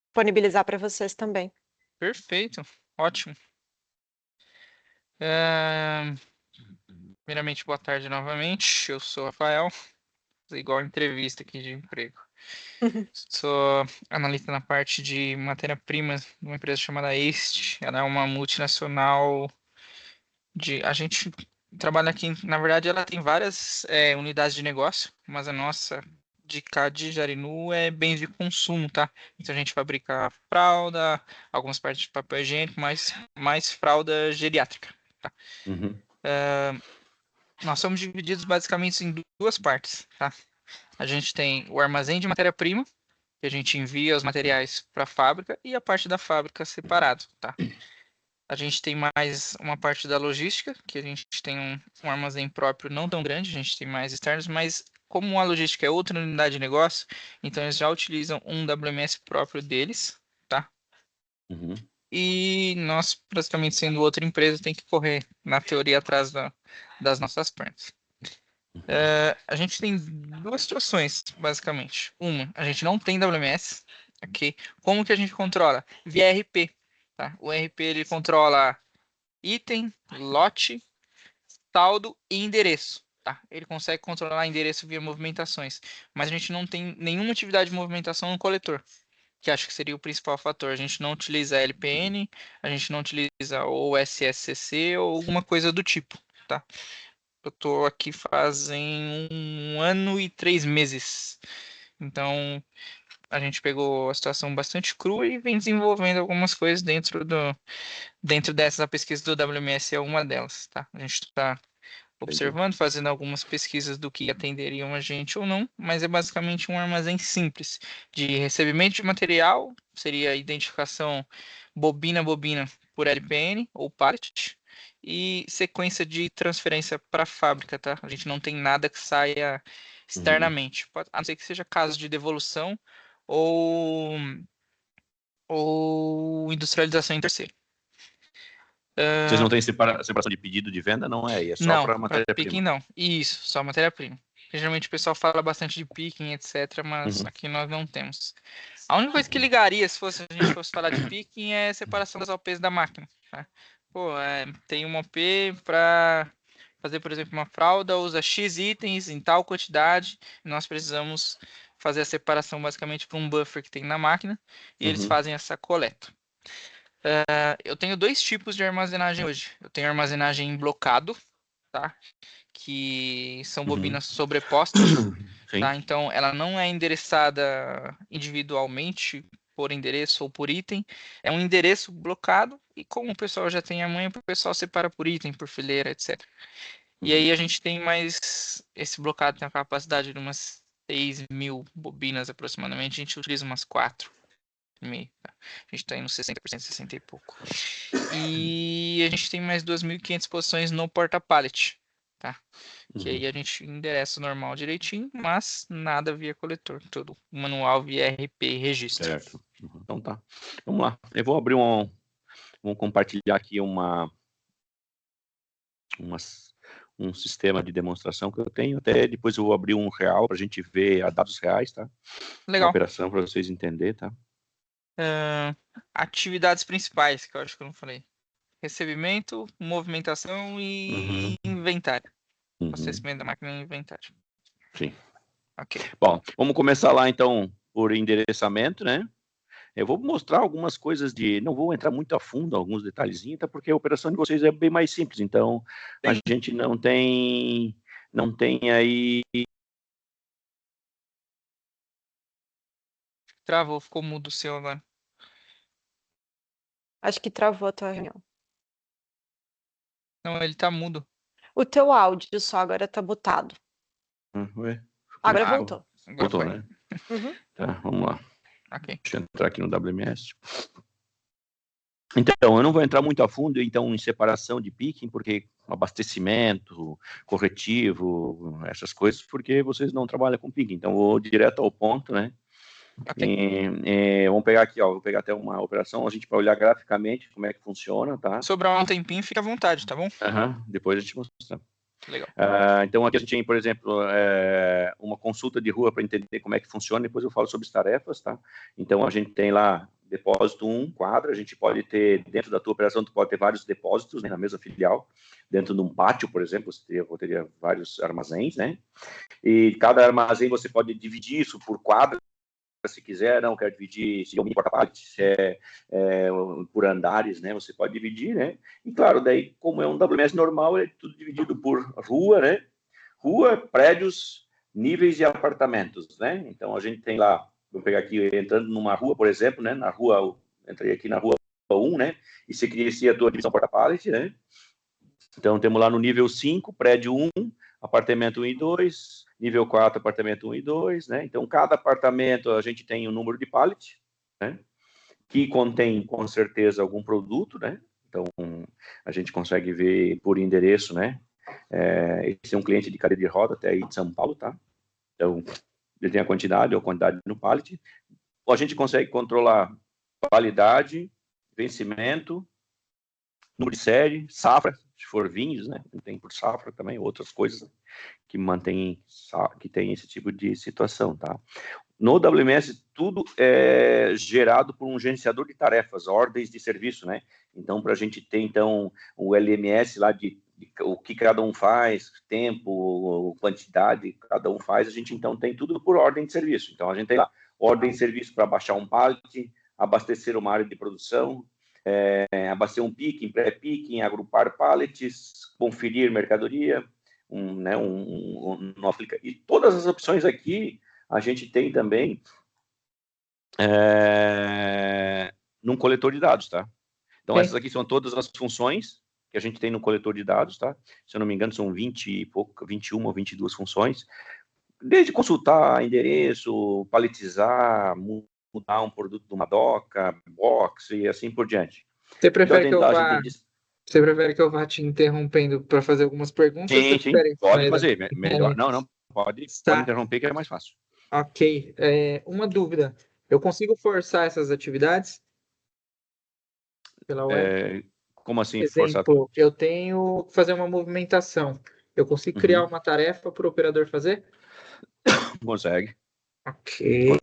disponibilizar para vocês também. Perfeito, ótimo. É, Primeiramente, boa tarde novamente. Eu sou o Rafael, igual a entrevista aqui de emprego. Sou analista na parte de matéria-prima de uma empresa chamada Este. Ela é uma multinacional A gente trabalha aqui, na verdade, ela tem várias unidades de negócio, mas a nossa de cá de Jarinu é bens de consumo, tá? Então a gente fabrica fralda, algumas partes de papel higiênico, mas mais fralda geriátrica. Uhum. Nós somos divididos basicamente em duas partes, tá? A gente tem o armazém de matéria-prima, que a gente envia os materiais para a fábrica, e a parte da fábrica separado, tá? A gente tem mais uma parte da logística, que a gente tem um armazém próprio não tão grande, a gente tem mais externos, mas como a logística é outra unidade de negócio, então eles já utilizam um WMS próprio deles, tá? Uhum. E nós, praticamente sendo outra empresa, tem que correr, na teoria, atrás das nossas pernas. A gente tem duas situações, basicamente. Uma, a gente não tem WMS, ok? Como que a gente controla? Via RP, tá? O RP, ele controla item, lote, saldo e endereço, tá? Ele consegue controlar endereço via movimentações, mas a gente não tem nenhuma atividade de movimentação no coletor, que acho que seria o principal fator. A gente não utiliza LPN, a gente não utiliza ou SSCC ou alguma coisa do tipo, tá? Eu tô aqui fazem 1 ano e 3 meses. Então, a gente pegou a situação bastante crua e vem desenvolvendo algumas coisas dentro dessa pesquisa do WMS é uma delas, tá? A gente está observando, fazendo algumas pesquisas do que atenderiam a gente ou não, mas é basicamente um armazém simples de recebimento de material, seria identificação bobina a bobina por LPN ou pallet, e sequência de transferência para a fábrica, tá? A gente não tem nada que saia externamente, a não ser que seja caso de devolução ou, ou industrialização em terceiro. Vocês não têm separação de pedido de venda, não é? É só Não, para para picking matéria-prima. não. Isso, só matéria-prima. Geralmente o pessoal fala bastante de picking, etc., mas Uhum. aqui nós não temos. A única coisa que ligaria, se a gente fosse falar de picking, é a separação das OPs da máquina. Tá? Pô, tem uma OP para fazer, por exemplo, uma fralda, usa X itens em tal quantidade, e nós precisamos fazer a separação basicamente para um buffer que tem na máquina, e eles Uhum. fazem essa coleta. Eu tenho dois tipos de armazenagem hoje. Eu tenho armazenagem em blocado, tá? Que são bobinas sobrepostas, Sim. tá? Então ela não é endereçada individualmente por endereço ou por item, é um endereço blocado e como o pessoal já tem a manha, o pessoal separa por item, por fileira, etc. E aí a gente tem mais, esse blocado tem a capacidade de umas 6.000 bobinas aproximadamente, a gente utiliza umas 4.500, tá? A gente está indo 60%, 60 e pouco. E a gente tem mais 2.500 posições no porta-pallet, tá? Que aí a gente endereça normal direitinho, mas nada via coletor, tudo manual via RP e registro. Certo. Então tá. Vamos lá. Eu vou abrir vou compartilhar aqui um sistema de demonstração que eu tenho. Até depois eu vou abrir um real para a gente ver a dados reais, tá? Uma Legal. operação para vocês entenderem, tá? Atividades principais, que eu acho que eu não falei. Recebimento, movimentação e inventário. Abastecimento da máquina e inventário. Sim. Ok. Bom, vamos começar lá então por endereçamento, né? Eu vou mostrar algumas coisas não vou entrar muito a fundo, alguns detalhezinhos, tá? Porque a operação de vocês é bem mais simples, então a gente não tem aí. Travou, ficou mudo o seu agora. Acho que travou a tua reunião. Não, ele tá mudo. O teu áudio só agora tá botado. Ué, Agora voltou. Agora voltou, foi. né? Uhum. Tá, vamos lá. Ok. Deixa eu entrar aqui no WMS. Então, eu não vou entrar muito a fundo em separação de picking, porque abastecimento, corretivo, essas coisas, porque vocês não trabalham com picking. Então, eu vou direto ao ponto, né? Ok. Vamos pegar aqui, ó, vou pegar até uma operação, a gente vai olhar graficamente como é que funciona, tá? Sobrar um tempinho, fica à vontade, tá bom? Depois a gente mostra. Legal. Então, aqui a gente tem, por exemplo, uma consulta de rua para entender como é que funciona, depois eu falo sobre as tarefas, tá? Então, a gente tem lá depósito 1, quadra, a gente pode ter, dentro da tua operação, tu pode ter vários depósitos, né, na mesma filial, dentro de um pátio, por exemplo, você teria vários armazéns, né, e cada armazém você pode dividir isso por quadra, se quiser, não quer dividir, se é um mini porta-pallet, se por andares, né, você pode dividir, né, e claro, daí, como é um WMS normal, é tudo dividido por rua, né, rua, prédios, níveis e apartamentos, né, então a gente tem lá, vou pegar aqui, entrando numa rua, por exemplo, né, entrei aqui na rua 1, né, e você cria a tua divisão porta-pallet, né, então temos lá no nível 5, prédio 1, apartamento 1 e 2, nível 4, apartamento 1 e 2, né? Então, cada apartamento a gente tem um número de pallet, né? Que contém, com certeza, algum produto, né? Então, a gente consegue ver por endereço, né? Esse é um cliente de cadeira de roda, até aí de São Paulo, tá? Então, ele tem a quantidade ou a quantidade no pallet. Ou a gente consegue controlar qualidade, vencimento, número de série, safra, se for vinhos, né? Tem por safra também, outras coisas que mantém, que tem esse tipo de situação, tá? No WMS, tudo é gerado por um gerenciador de tarefas, ordens de serviço, né? Então, para a gente ter, então, o LMS lá de o que cada um faz, tempo, quantidade que cada um faz, a gente, então, tem tudo por ordem de serviço. Então, a gente tem lá ordem de serviço para baixar um pallet, abastecer uma área de produção, abastecer um picking, pré-picking, agrupar pallets, conferir mercadoria, e todas as opções aqui a gente tem também num coletor de dados, tá? Então, essas aqui são todas as funções que a gente tem no coletor de dados, tá? Se eu não me engano, são 21 ou 22 funções, desde consultar endereço, paletizar, mudar um produto de uma doca, box e assim por diante. Você prefere que eu vá te interrompendo para fazer algumas perguntas? Sim, pode fazer. Melhor. Não, pode interromper que é mais fácil. Ok. Uma dúvida. Eu consigo forçar essas atividades pela web? Como assim, forçar? Eu tenho que fazer uma movimentação. Eu consigo criar uma tarefa para o operador fazer? Consegue. Ok.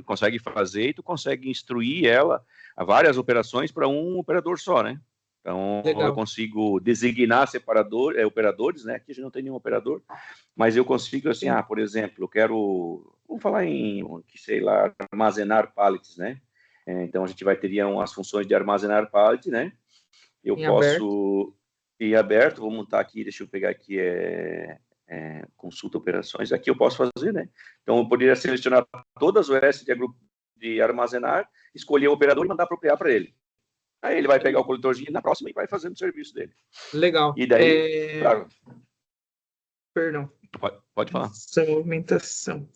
Consegue fazer e tu consegue instruir ela a várias operações para um operador só, né? Então, legal. Eu consigo designar operadores, né? Aqui a gente não tem nenhum operador, mas eu consigo, assim, por exemplo, vamos falar sei lá, armazenar pallets, né? Então, a gente teria as funções de armazenar pallet, né? Eu posso ir aberto, vou montar aqui, deixa eu pegar aqui, consulta operações, aqui eu posso fazer, né? Então, eu poderia selecionar todas as OS de armazenar, escolher o operador e mandar apropriar para ele. Aí ele vai pegar o coletorzinho na próxima e vai fazendo o serviço dele. Legal. E daí, claro. Perdão. Pode falar. Essa movimentação.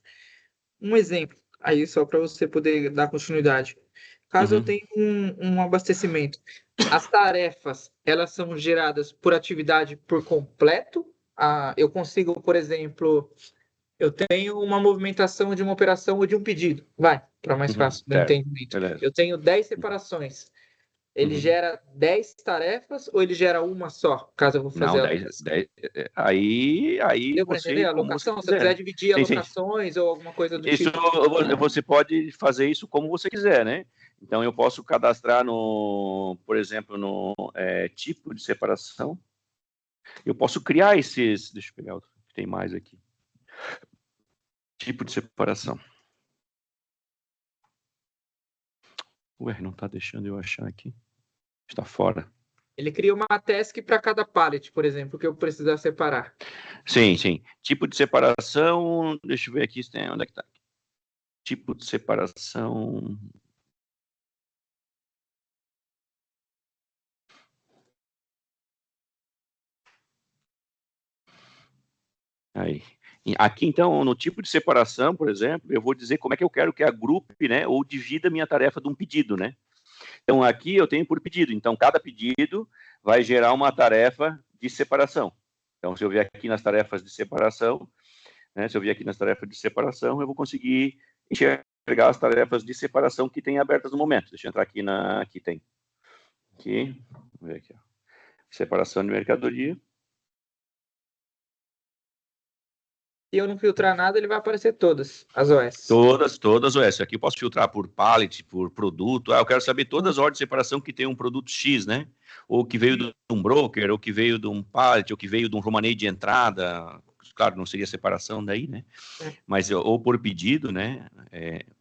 Um exemplo, aí só para você poder dar continuidade. Caso eu tenha um abastecimento, as tarefas, elas são geradas por atividade por completo? Eu consigo, por exemplo, eu tenho uma movimentação de uma operação ou de um pedido. Vai, para mais fácil do entendimento. Beleza. Eu tenho 10 separações. Ele gera 10 tarefas ou ele gera uma só, caso eu vou fazer... Não, 10. Aí deu para entender a alocação? Se você quiser dividir alocações ou alguma coisa do tipo. Você pode fazer isso como você quiser, né? Então, eu posso cadastrar por exemplo, no tipo de separação. Eu posso criar esses... Deixa eu pegar outro, tem mais aqui. Tipo de separação. Ué, não está deixando eu achar aqui. Está fora. Ele cria uma task para cada pallet, por exemplo, que eu precisar separar. Sim. Tipo de separação... Deixa eu ver aqui. Onde é que está? Tipo de separação... Aí. Aqui, então, no tipo de separação, por exemplo, eu vou dizer como é que eu quero que agrupe, né, ou divida a minha tarefa de um pedido, né? Então, aqui eu tenho por pedido. Então, cada pedido vai gerar uma tarefa de separação. Então, se eu vier aqui nas tarefas de separação, né, eu vou conseguir enxergar as tarefas de separação que tem abertas no momento. Deixa eu entrar aqui aqui tem. Aqui, vamos ver aqui, ó. Separação de mercadoria. Se eu não filtrar nada, ele vai aparecer todas as OS. Todas OS. Aqui eu posso filtrar por pallet, por produto. Eu quero saber todas as ordens de separação que tem um produto X, né? Ou que veio de um broker, ou que veio de um pallet, ou que veio de um romaneio de entrada. Claro, não seria separação daí, né? Mas ou por pedido, né?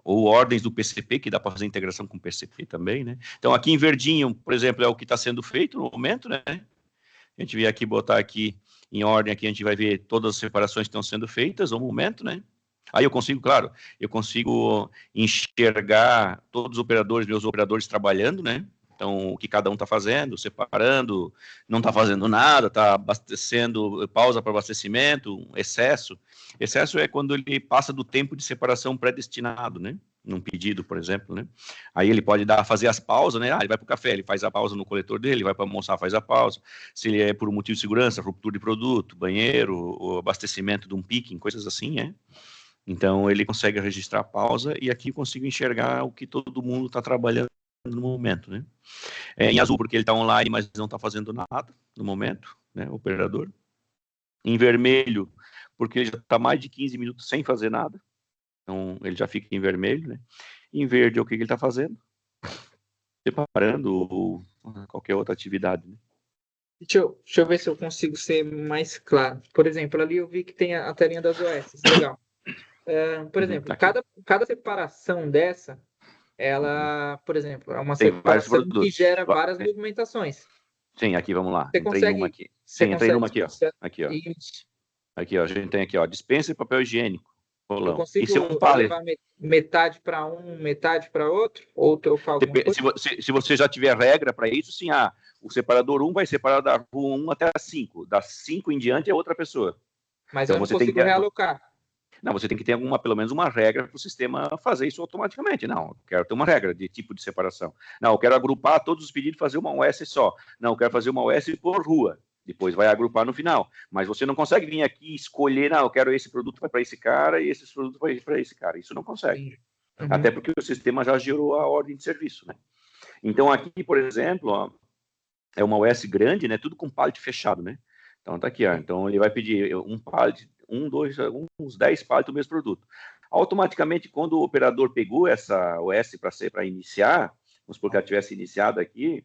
Ou ordens do PCP, que dá para fazer integração com o PCP também, né? Então, aqui em verdinho, por exemplo, é o que está sendo feito no momento, né? A gente vier aqui, botar aqui em ordem, aqui a gente vai ver todas as separações que estão sendo feitas no momento, né? Aí eu consigo, claro, enxergar todos os operadores, meus operadores trabalhando, né? Então, o que cada um está fazendo, separando, não está fazendo nada, está abastecendo, pausa para abastecimento, excesso. Excesso é quando ele passa do tempo de separação predestinado, né? Num pedido, por exemplo, né? Aí ele pode fazer as pausas, né? Ele vai para o café, ele faz a pausa no coletor dele, ele vai para almoçar, faz a pausa. Se ele é por um motivo de segurança, ruptura de produto, banheiro, o abastecimento de um picking, coisas assim, né? Então, ele consegue registrar a pausa e aqui eu consigo enxergar o que todo mundo está trabalhando no momento, né? Em azul, porque ele está online, mas não está fazendo nada no momento, né? O operador. Em vermelho, porque ele já está mais de 15 minutos sem fazer nada. Então, ele já fica em vermelho, né? Em verde, o que ele está fazendo? Separando ou qualquer outra atividade, né? Deixa eu ver se eu consigo ser mais claro. Por exemplo, ali eu vi que tem a telinha das OS. Legal. Por exemplo, cada separação dessa, ela, por exemplo, é uma separação que gera várias movimentações. Sim, aqui, vamos lá. Entrei numa aqui. Entrei numa aqui, ó. Aqui, ó. A gente tem aqui, ó, dispensa e papel higiênico. Eu consigo levar metade para um, metade para outro? Ou eu falo se você já tiver regra para isso, sim, o separador 1 vai separar da rua 1 até a 5. Das 5 em diante é outra pessoa. Mas então, eu não consigo realocar. Não, você tem que ter pelo menos uma regra para o sistema fazer isso automaticamente. Não, eu quero ter uma regra de tipo de separação. Não, eu quero agrupar todos os pedidos e fazer uma OS só. Não, eu quero fazer uma OS por rua. Depois vai agrupar no final. Mas você não consegue vir aqui e escolher, não, eu quero esse produto vai para esse cara e esse produto vai para esse cara. Isso não consegue. Uhum. Até porque o sistema já gerou a ordem de serviço, né? Então aqui, por exemplo, ó, é uma OS grande, né? Tudo com pallet fechado, né? Então tá aqui, ó. Então ele vai pedir um pallet, uns 10 pallets do mesmo produto. Automaticamente, quando o operador pegou essa OS para iniciar, vamos supor que ela tivesse iniciado aqui,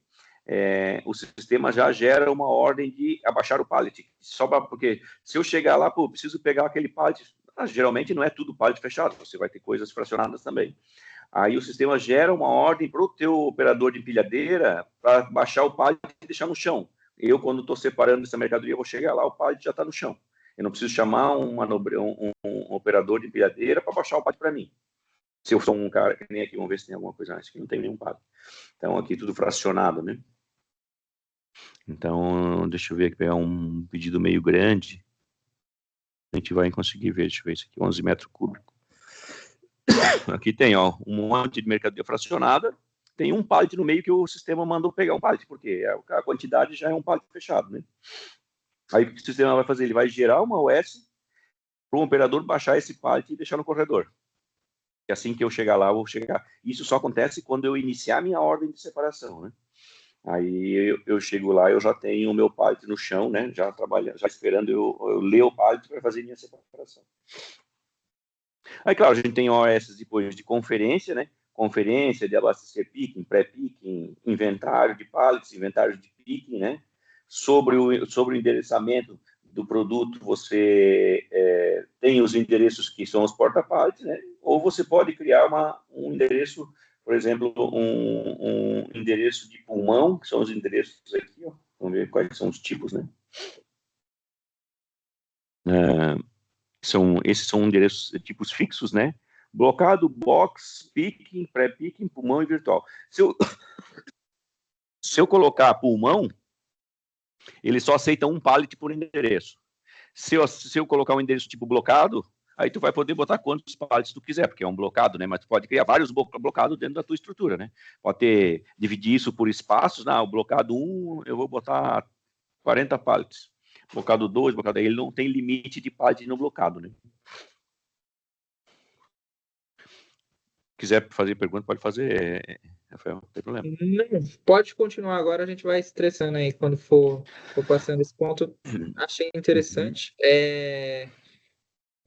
o sistema já gera uma ordem de abaixar o pallet. Porque se eu chegar lá, preciso pegar aquele pallet, geralmente não é tudo pallet fechado, você vai ter coisas fracionadas também. Aí o sistema gera uma ordem para o teu operador de empilhadeira para baixar o pallet e deixar no chão. Eu, quando estou separando essa mercadoria, vou chegar lá, o pallet já está no chão. Eu não preciso chamar um operador de empilhadeira para baixar o pallet para mim. Se eu sou um cara, que nem aqui, vamos ver se tem alguma coisa, acho que não tem nenhum pallet. Então, aqui tudo fracionado, né? Então, deixa eu ver aqui, pegar um pedido meio grande. A gente vai conseguir ver, deixa eu ver isso aqui, 11 metros cúbicos. Aqui tem, ó, um monte de mercadoria fracionada. Tem um pallet no meio que o sistema mandou pegar um pallet, porque a quantidade já é um pallet fechado, né? Aí o que o sistema vai fazer? Ele vai gerar uma OS para o operador baixar esse pallet e deixar no corredor. E assim que eu chegar lá, eu vou chegar. Isso só acontece quando eu iniciar minha ordem de separação, né? Aí eu chego lá, eu já tenho o meu pallet no chão, né? Já trabalhando, já esperando eu ler o pallet para fazer minha separação. Aí, claro, a gente tem OS depois de conferência, né? Conferência de abastecer picking, pré-picking, inventário de pallets, inventário de picking, né? Sobre o endereçamento do produto, você tem os endereços que são os porta-pallets, né? Ou você pode criar um endereço, por exemplo, um endereço de pulmão, que são os endereços aqui, ó. Vamos ver quais são os tipos, né? Esses são endereços tipos fixos, né? Blocado, box, picking, pré-picking, pulmão e virtual. Se eu colocar pulmão, ele só aceita um pallet por endereço. Se eu colocar um endereço tipo blocado, aí tu vai poder botar quantos pallets tu quiser, porque é um blocado, né? Mas tu pode criar vários blocados dentro da tua estrutura, né? Pode dividir isso por espaços. O blocado 1, eu vou botar 40 pallets. Blocado 2, blocado aí, ele não tem limite de pallet no blocado, né? Quiser fazer pergunta, pode fazer, Rafael, não tem problema. Não, pode continuar agora, a gente vai estressando aí quando for passando esse ponto. Achei interessante.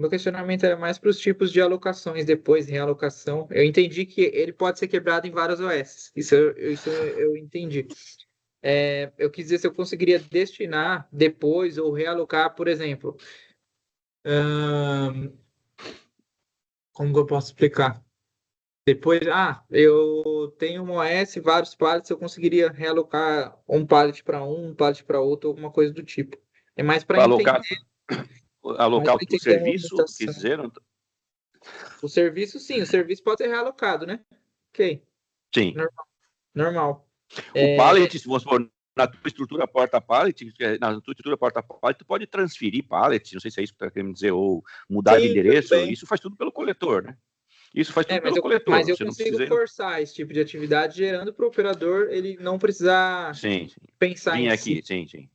Meu questionamento era mais para os tipos de alocações depois, realocação. Eu entendi que ele pode ser quebrado em várias OS. Isso eu entendi. Eu quis dizer se eu conseguiria destinar depois ou realocar, por exemplo. Como que eu posso explicar? Depois, eu tenho uma OS, vários pallets, eu conseguiria realocar um pallet para um pallet para outro, alguma coisa do tipo. É mais para entender, Alocar o a serviço, quis movimentação. dizer? O serviço, sim, o serviço pode ser realocado, né? Ok, Sim. normal. O pallet, se você for na tua estrutura porta-pallet, tu pode transferir pallet, não sei se é isso que tu está querendo dizer, ou mudar de endereço, também. isso faz tudo pelo coletor, né? Isso faz tudo pelo coletor. Mas eu você consigo não precisa... forçar esse tipo de atividade, gerando para o operador ele não precisar pensar Vim em aqui, si.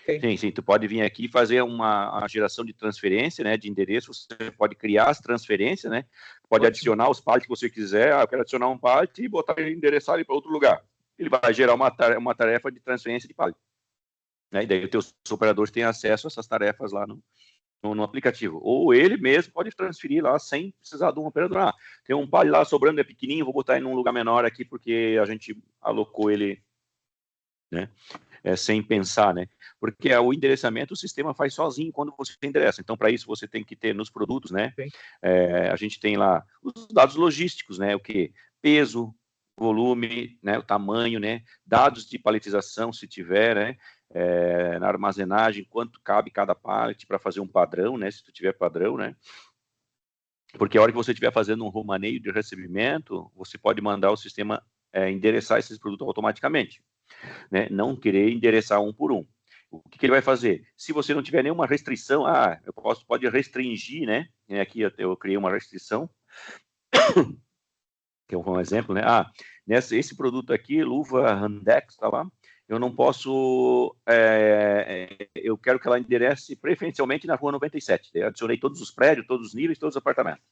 Okay. Sim, tu pode vir aqui fazer uma geração de transferência, né, de endereço, você pode criar as transferências, né, pode adicionar os pallets que você quiser, eu quero adicionar um pallet e botar ele, endereçar ele para outro lugar. Ele vai gerar uma tarefa de transferência de pallet. Né, e daí os teus operadores têm acesso a essas tarefas lá no aplicativo. Ou ele mesmo pode transferir lá sem precisar de um operador. Tem um pallet lá sobrando, é pequenininho, vou botar ele num lugar menor aqui porque a gente alocou ele, né, sem pensar, né? Porque o endereçamento o sistema faz sozinho quando você endereça. Então, para isso, você tem que ter nos produtos, né? A gente tem lá os dados logísticos, né? O que? Peso, volume, né? O tamanho, né? Dados de paletização, se tiver, né? Na armazenagem, quanto cabe cada pallet para fazer um padrão, né? Se tu tiver padrão, né? Porque a hora que você estiver fazendo um romaneio de recebimento, você pode mandar o sistema endereçar esses produtos automaticamente. Né, não querer endereçar um por um. O que ele vai fazer? Se você não tiver nenhuma restrição, pode restringir, né? Aqui eu criei uma restrição, que é um exemplo, né? Esse produto aqui, luva Handex, tá lá, eu não posso, eu quero que ela enderece preferencialmente na rua 97. Eu adicionei todos os prédios, todos os níveis, todos os apartamentos.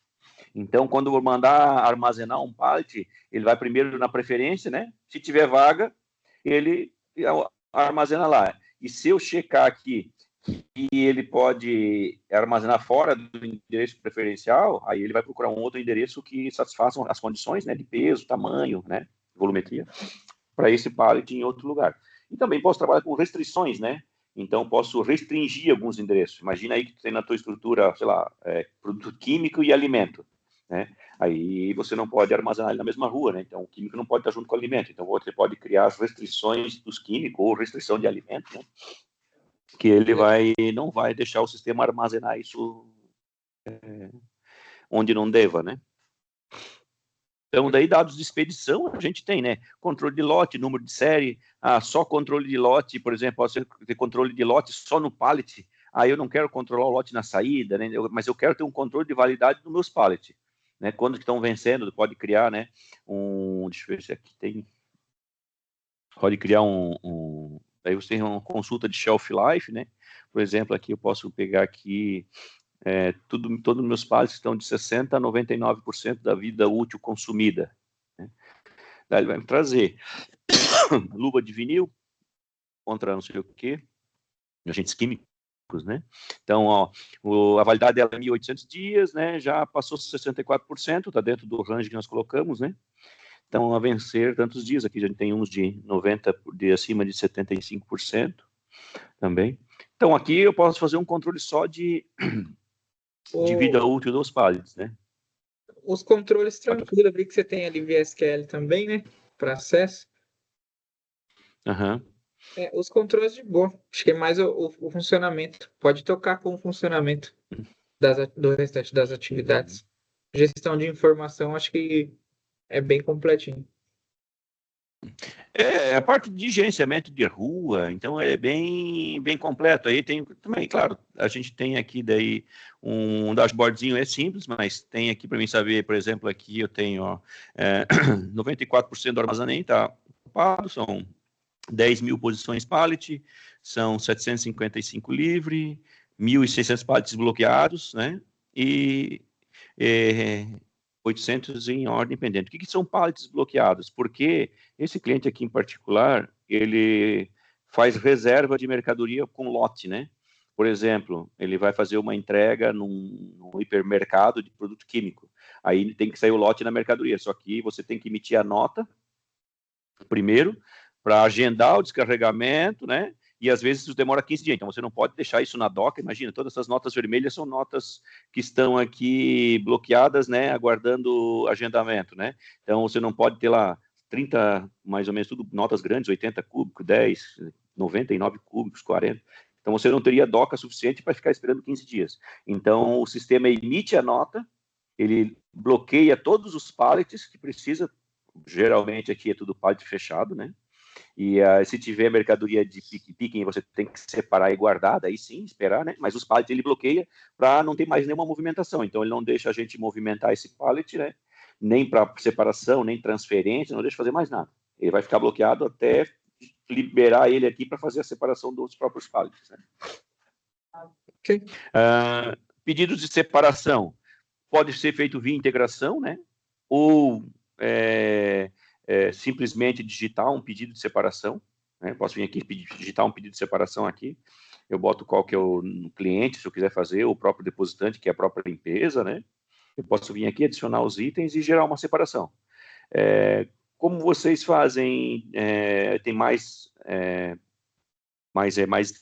Então, quando eu vou mandar armazenar um pallet, ele vai primeiro na preferência, né? Se tiver vaga, ele armazena lá. E se eu checar aqui que ele pode armazenar fora do endereço preferencial, aí ele vai procurar um outro endereço que satisfaça as condições, né, de peso, tamanho, né, volumetria, para esse pallet em outro lugar. E também posso trabalhar com restrições, né? Então, posso restringir alguns endereços. Imagina aí que tu tem na tua estrutura, sei lá, produto químico e alimento, né? Aí você não pode armazenar ele na mesma rua, né? Então, o químico não pode estar junto com o alimento. Então, você pode criar as restrições dos químicos ou restrição de alimento, né? Que ele não vai deixar o sistema armazenar isso onde não deva, né? Então, daí dados de expedição a gente tem, né? Controle de lote, número de série, só controle de lote, por exemplo, pode ter controle de lote só no pallet. Eu não quero controlar o lote na saída, né? Mas eu quero ter um controle de validade dos meus pallets. Né? Quando estão vencendo, pode criar, né? Deixa eu ver se aqui tem. Pode criar Aí você tem uma consulta de shelf life, né? Por exemplo, aqui eu posso pegar aqui todos os meus pallets estão de 60% a 99% da vida útil consumida. Né? Daí ele vai me trazer luva de vinil contra não sei o que, agentes químicos, né? Então, a validade dela é 1.800 dias, né? Já passou 64%, está dentro do range que nós colocamos, né? Então, a vencer tantos dias, aqui a gente tem uns de 90%, de acima de 75% também. Então, aqui eu posso fazer um controle só de vida útil dos pallets, né? Os controles tranquilos, eu vi que você tem ali VSQL também, né? Para acesso. Os controles de boa. Acho que é mais o funcionamento. Pode tocar com o funcionamento do restante das atividades. Gestão de informação, acho que é bem completinho. A parte de gerenciamento de rua, então é bem completo. Aí tem também, claro, a gente tem aqui daí um dashboardzinho, é simples, mas tem aqui para mim saber, por exemplo, aqui eu tenho 94% do armazenamento está ocupado, são 10.000 posições pallet, são 755 livre, 1.600 pallets bloqueados, né? E 800 em ordem pendente. O que são pallets bloqueados? Porque esse cliente aqui em particular, ele faz reserva de mercadoria com lote, né? por exemplo, ele vai fazer uma entrega num hipermercado de produto químico. Aí tem que sair o lote na mercadoria, só que você tem que emitir a nota primeiro para agendar o descarregamento, né? E às vezes isso demora 15 dias, então você não pode deixar isso na doca. Imagina, todas essas notas vermelhas são notas que estão aqui bloqueadas, né, aguardando agendamento, né? Então você não pode ter lá 30, mais ou menos, tudo notas grandes, 80 cúbicos, 10, 99 cúbicos, 40. Então você não teria doca suficiente para ficar esperando 15 dias. Então o sistema emite a nota, ele bloqueia todos os pallets que precisa, geralmente aqui é tudo pallet fechado, né? E se tiver mercadoria de picking, você tem que separar e guardar, daí sim, esperar, né? Mas os pallets ele bloqueia para não ter mais nenhuma movimentação. Então ele não deixa a gente movimentar esse pallet, né? Nem para separação, nem transferência, não deixa fazer mais nada. Ele vai ficar bloqueado até liberar ele aqui para fazer a separação dos próprios pallets, né? Ok. Pedidos de separação pode ser feito via integração, né? Ou simplesmente digitar um pedido de separação, né? Posso vir aqui digitar um pedido de separação aqui, eu boto qual que é o cliente, se eu quiser fazer, o próprio depositante, que é a própria limpeza, né? Eu posso vir aqui, adicionar os itens e gerar uma separação. Como vocês fazem, tem mais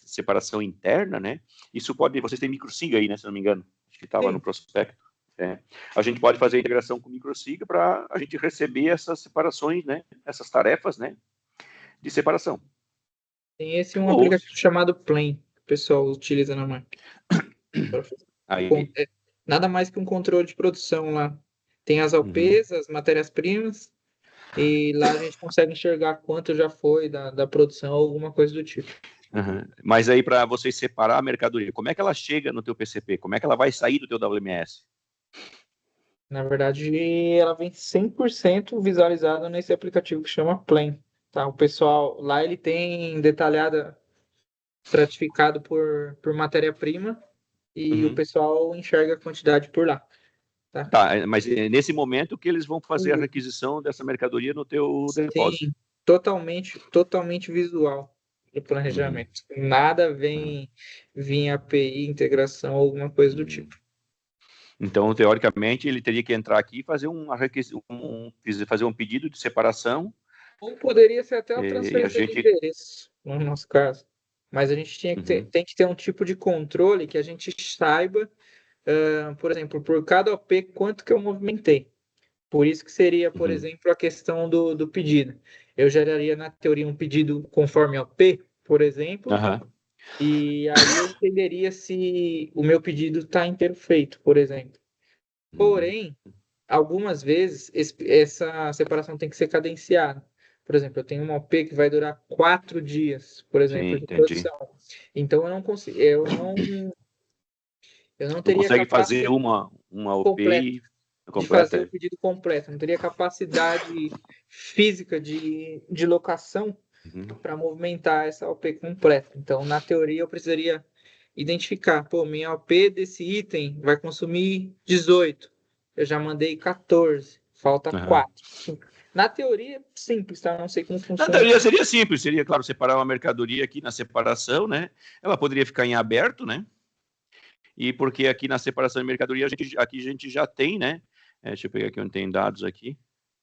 separação interna, né? Isso pode, vocês têm microsig aí, né? Se não me engano, acho que estava no prospecto. A gente pode fazer a integração com microsig para a gente receber essas separações, né? Essas tarefas, né? De separação. Tem esse aplicativo chamado Plane, que o pessoal utiliza na máquina. Aí. Nada mais que um controle de produção lá. Tem as AOPs, as matérias-primas, e lá a gente consegue enxergar quanto já foi da produção ou alguma coisa do tipo. Mas aí, para vocês separar a mercadoria, como é que ela chega no teu PCP? Como é que ela vai sair do teu WMS? Na verdade, ela vem 100% visualizada nesse aplicativo que chama Plane. Tá? O pessoal lá, ele tem detalhada, estratificado por matéria-prima, e o pessoal enxerga a quantidade por lá. Tá, mas nesse momento que eles vão fazer a requisição dessa mercadoria no teu depósito. Sim, totalmente visual do planejamento. Nada vem API, integração, alguma coisa do tipo. Então, teoricamente, ele teria que entrar aqui e fazer fazer um pedido de separação. Ou poderia ser até uma transferência de endereço, no nosso caso. Mas a gente tem que ter um tipo de controle que a gente saiba, por exemplo, por cada OP, quanto que eu movimentei. Por isso que seria, por exemplo, a questão do pedido. Eu geraria, na teoria, um pedido conforme OP, por exemplo, e aí eu entenderia se o meu pedido está inteiro feito, por exemplo. Porém, algumas vezes, essa separação tem que ser cadenciada. Por exemplo, eu tenho uma OP que vai durar 4 dias, por exemplo, de produção. Então, eu não consigo, eu não teria consegue capacidade fazer uma OP de fazer o pedido completo. Não teria capacidade física de locação para movimentar essa OP completa. Então, na teoria, eu precisaria identificar, minha OP desse item vai consumir 18. Eu já mandei 14, falta 4. Na teoria, simples, tá? Não sei como funciona. Na teoria seria simples, seria, claro, separar uma mercadoria aqui na separação, né? Ela poderia ficar em aberto, né? E porque aqui na separação de mercadoria, aqui a gente já tem, né? Deixa eu pegar aqui onde tem dados aqui.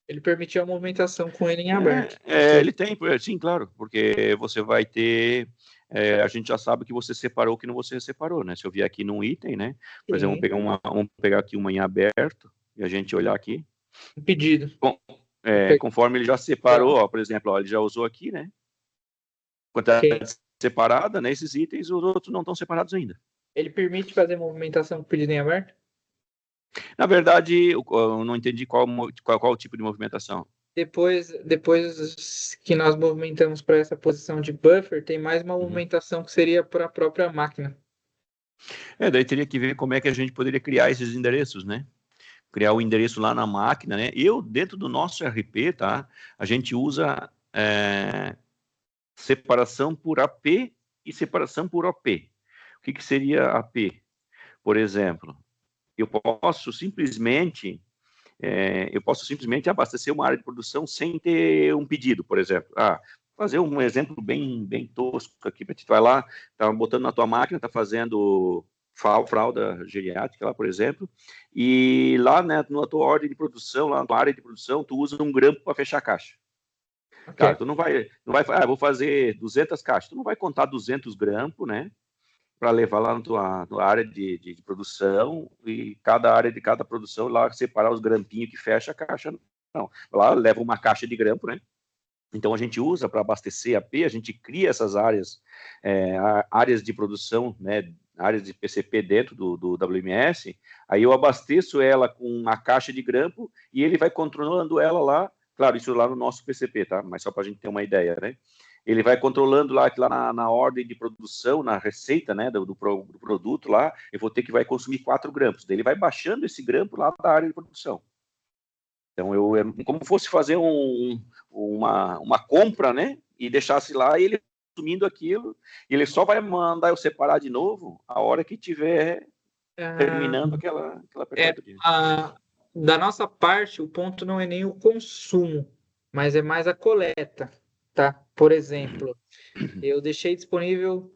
Ele permitiu a movimentação com ele em aberto. Ele tem, sim, claro, porque você vai ter... a gente já sabe que você separou o que não você separou, né? Se eu vier aqui num item, né? Por exemplo, vamos pegar aqui uma em aberto e a gente olhar aqui. Um pedido. Conforme ele já separou, ó, por exemplo, ó, ele já usou aqui, né? Quantidade separada, né? Esses itens, os outros não estão separados ainda. Ele permite fazer movimentação com pedido em aberto? Na verdade, eu não entendi qual o tipo de movimentação. Depois que nós movimentamos para essa posição de buffer, tem mais uma movimentação que seria para a própria máquina. Daí teria que ver como é que a gente poderia criar esses endereços, né? Criar o endereço lá na máquina, né? Dentro do nosso RP, tá? A gente usa separação por AP e separação por OP. O que seria AP? Por exemplo, eu posso simplesmente abastecer uma área de produção sem ter um pedido, por exemplo. fazer um exemplo bem tosco aqui, para te vai lá, tá botando na tua máquina, tá fazendo fralda geriátrica lá, por exemplo, e lá, né, na tua ordem de produção, lá na área de produção, tu usa um grampo para fechar a caixa. Ok. Cara, tu não vai falar, vou fazer 200 caixas, tu não vai contar 200 grampos, né, para levar lá na tua área de produção, e cada área de cada produção lá separar os grampinhos que fecha a caixa. Não, lá leva uma caixa de grampo, né? Então a gente usa para abastecer a P, a gente cria essas áreas, áreas de produção, né, áreas de PCP dentro do WMS, aí eu abasteço ela com uma caixa de grampo e ele vai controlando ela lá, claro, isso lá no nosso PCP, tá? Mas só para a gente ter uma ideia, né? Ele vai controlando lá na ordem de produção, na receita, né, do produto lá, eu vou ter que vai consumir 4 grampos, daí ele vai baixando esse grampo lá da área de produção. Então, como fosse fazer uma compra, né? E deixasse lá, e ele consumindo aquilo, e ele só vai mandar eu separar de novo a hora que tiver terminando aquela mercadoria. Da nossa parte, o ponto não é nem o consumo, mas é mais a coleta, tá? Por exemplo, eu deixei disponível,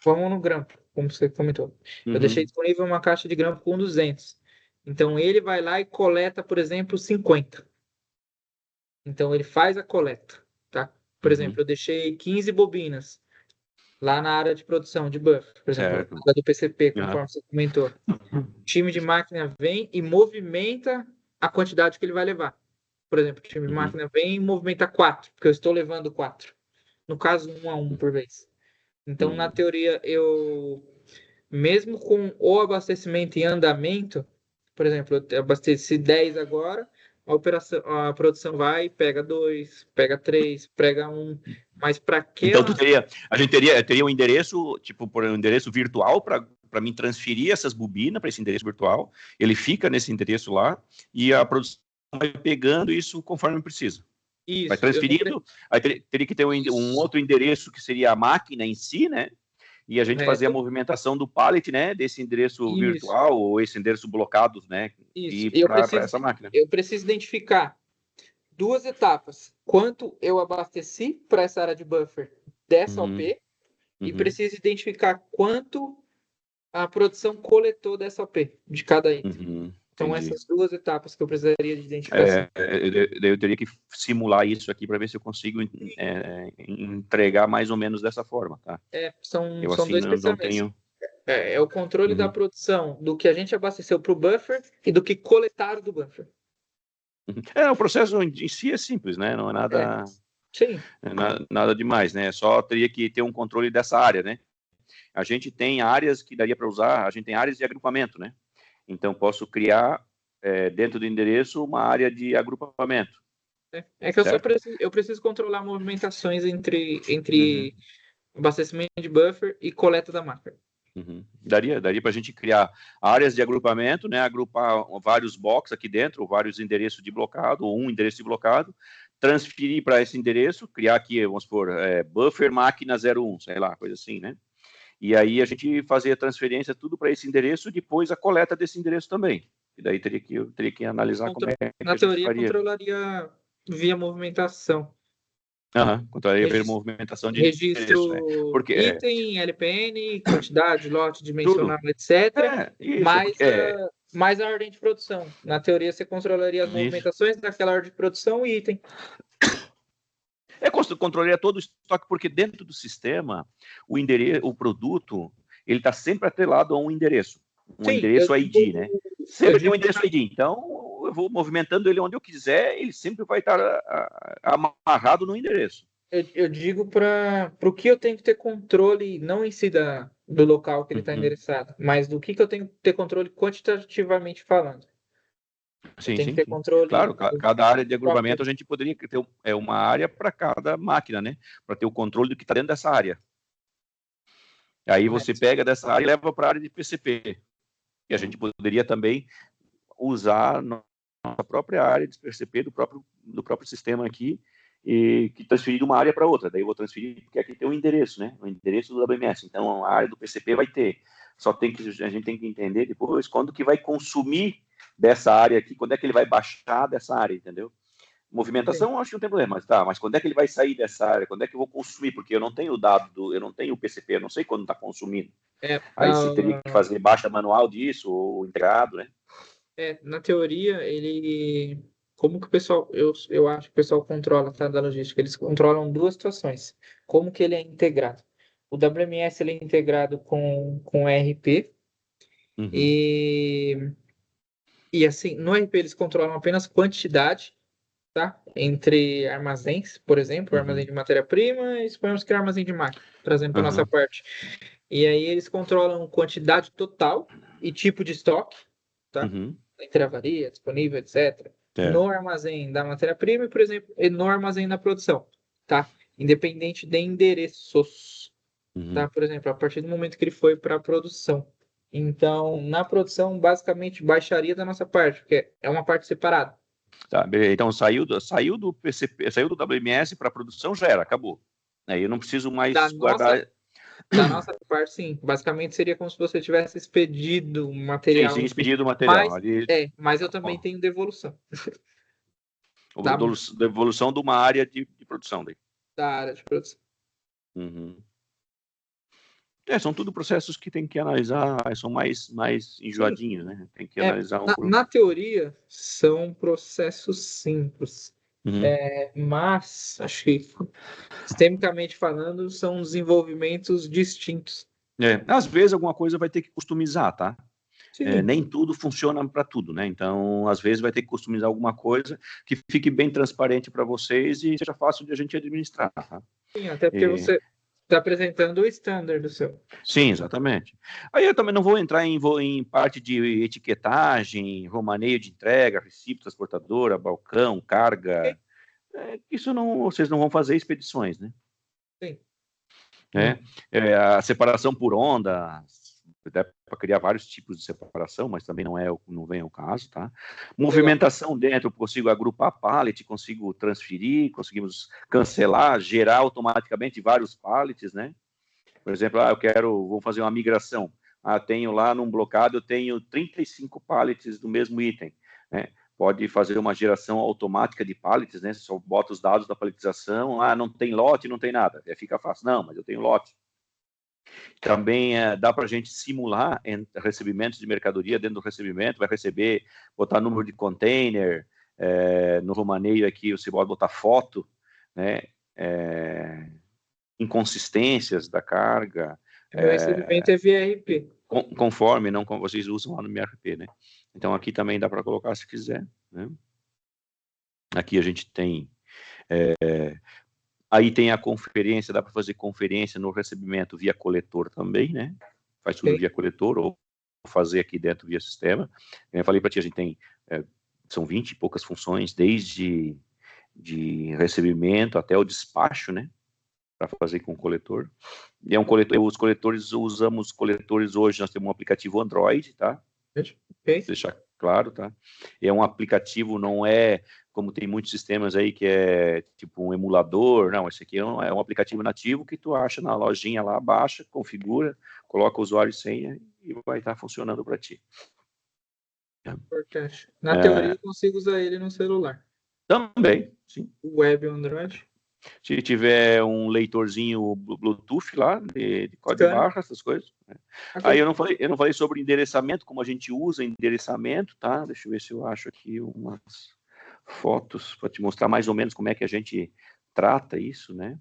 vamos no grampo, como você comentou. Eu deixei disponível uma caixa de grampo com 200. Então, ele vai lá e coleta, por exemplo, 50. Então, ele faz a coleta, tá? Por exemplo, eu deixei 15 bobinas lá na área de produção de buffer, por exemplo, Certo. lá do PCP, conforme você comentou. O time de máquina vem e movimenta a quantidade que ele vai levar. Por exemplo, o time de máquina vem e movimenta 4, porque eu estou levando 4. No caso, 1 a 1 por vez. Então, na teoria, mesmo com o abastecimento em andamento, por exemplo, eu abasteci 10 agora, a produção vai, pega 2, pega 3, pega 1, mas para que Então a gente teria um endereço, tipo, por um endereço virtual para mim transferir essas bobinas para esse endereço virtual, ele fica nesse endereço lá e a produção vai pegando isso conforme precisa. Isso, vai transferindo, aí teria que ter um outro endereço que seria a máquina em si, né? E a gente fazer a movimentação do pallet, né? Desse endereço virtual ou esse endereço blocado, né? Isso. E para essa máquina. Eu preciso identificar 2 etapas. Quanto eu abasteci para essa área de buffer dessa OP e preciso identificar quanto a produção coletou dessa OP, de cada item. Então, essas 2 etapas que eu precisaria de identificação. Eu teria que simular isso aqui para ver se eu consigo entregar mais ou menos dessa forma, tá? São assim, 2 pensamentos. É o controle da produção, do que a gente abasteceu para o buffer e do que coletaram do buffer. O processo em si é simples, né? Não é nada, Sim. Nada demais, né? Só teria que ter um controle dessa área, né? A gente tem áreas que daria para usar, a gente tem áreas de agrupamento, né? Então, posso criar, dentro do endereço, uma área de agrupamento. Que eu preciso controlar movimentações entre abastecimento de buffer e coleta da máquina. Daria para a gente criar áreas de agrupamento, né? Agrupar vários boxes aqui dentro, vários endereços de blocado, ou um endereço de blocado, transferir para esse endereço, criar aqui, vamos supor, buffer máquina 01, sei lá, coisa assim, né? E aí a gente fazia a transferência tudo para esse endereço, depois a coleta desse endereço também. E daí eu teria que analisar como é que Na a gente teoria, faria. controlaria via movimentação. Controlaria via movimentação de registro, endereço, né? Porque, item, LPN, quantidade, lote dimensional, etc. Mais a ordem de produção. Na teoria, você controlaria as movimentações daquela ordem de produção e item. Controlaria todo o estoque, porque dentro do sistema, o produto, ele está sempre atrelado a um endereço. Endereço ID, né? Sempre tem um endereço ID. Então, eu vou movimentando ele onde eu quiser, ele sempre vai estar amarrado no endereço. Eu digo para o que eu tenho que ter controle, não em si do local que ele está endereçado, mas do que eu tenho que ter controle quantitativamente falando. Sim. Que ter controle. Claro, cada área de agrupamento a gente poderia ter uma área para cada máquina, né? Para ter o controle do que está dentro dessa área. Aí você pega dessa área e leva para a área de PCP. E a gente poderia também usar nossa própria área de PCP do próprio sistema aqui e que transferir de uma área para outra. Daí eu vou transferir porque aqui tem um endereço, né? O endereço do WMS. Então a área do PCP vai ter. A gente tem que entender depois quando que vai consumir dessa área aqui, quando é que ele vai baixar dessa área, entendeu? Movimentação, eu acho que não tem problema, mas quando é que ele vai sair dessa área? Quando é que eu vou consumir? Porque eu não tenho o dado, eu não tenho o PCP, eu não sei quando está consumindo. Aí você teria que fazer baixa manual disso, ou integrado, né? Na teoria, ele. Como que o pessoal. Eu acho que o pessoal controla, tá? Da logística. Eles controlam duas situações. Como que ele é integrado? O WMS ele é integrado com ERP. Uhum. E assim, no ERP eles controlam apenas quantidade, tá? Entre armazéns, por exemplo, armazém de matéria-prima, e suponhamos que é armazém de máquina, trazendo para nossa parte. E aí eles controlam quantidade total e tipo de estoque, tá? Entre avaria, disponível, etc. No armazém da matéria-prima e, por exemplo, no armazém da produção, tá? Independente de endereços, tá? Por exemplo, a partir do momento que ele foi para a produção. Então, na produção, basicamente, baixaria da nossa parte, porque é uma parte separada. Tá, beleza. Então, saiu do PCP, saiu do WMS para a produção, já era, acabou. Aí eu não preciso mais guardar... Da nossa parte, sim. Basicamente, seria como se você tivesse expedido o material. Sim, expedido o material. Mas eu também tenho devolução. Devolução de uma área de produção. Daí. Da área de produção. São tudo processos que tem que analisar, são mais enjoadinhos, né? Tem que analisar Na teoria, são processos simples. Mas, acho que, sistemicamente falando, são desenvolvimentos distintos. Às vezes, alguma coisa vai ter que customizar, tá? Sim. Nem tudo funciona para tudo, né? Então, às vezes, vai ter que customizar alguma coisa que fique bem transparente para vocês e seja fácil de a gente administrar, tá? Sim, até porque você está apresentando o standard do seu. Sim, exatamente. Aí eu também não vou entrar em parte de etiquetagem, romaneio de entrega, recibo, transportadora, balcão, carga. Isso não, vocês não vão fazer expedições, né? Sim. A separação por onda, até para criar vários tipos de separação, mas também não vem ao caso, tá? Movimentação dentro, consigo agrupar pallet, consigo transferir, conseguimos cancelar, gerar automaticamente vários pallets, né? Por exemplo, vou fazer uma migração. Tenho lá num blocado, eu tenho 35 pallets do mesmo item, né? Pode fazer uma geração automática de pallets, né? Você só bota os dados da paletização, não tem lote, não tem nada. Fica fácil. Não, mas eu tenho lote. Também dá para a gente simular recebimentos de mercadoria dentro do recebimento, vai receber, botar número de container, no romaneio aqui você pode botar foto, né? Inconsistências da carga. O recebimento é via ERP. Conforme, não como vocês usam lá no MRP, né? Então aqui também dá para colocar se quiser, né? Aqui a gente tem... Aí tem a conferência, dá para fazer conferência no recebimento via coletor também, né? Faz tudo via coletor ou fazer aqui dentro via sistema. Eu falei para ti, a gente tem, são 20 e poucas funções, desde de recebimento até o despacho, né? Para fazer com o coletor. E é um coletor, usamos coletores hoje, nós temos um aplicativo Android, tá? Deixar claro, tá? É um aplicativo, não é como tem muitos sistemas aí que é tipo um emulador, não, esse aqui é um aplicativo nativo que tu acha na lojinha lá, baixa, configura, coloca o usuário e senha e vai estar funcionando para ti. Importante. Na teoria eu consigo usar ele no celular. Também, sim. O web Android. Se tiver um leitorzinho Bluetooth lá, de código de barra, essas coisas. Né? Aí eu não falei sobre endereçamento, como a gente usa endereçamento, tá? Deixa eu ver se eu acho aqui umas fotos para te mostrar mais ou menos como é que a gente trata isso, né?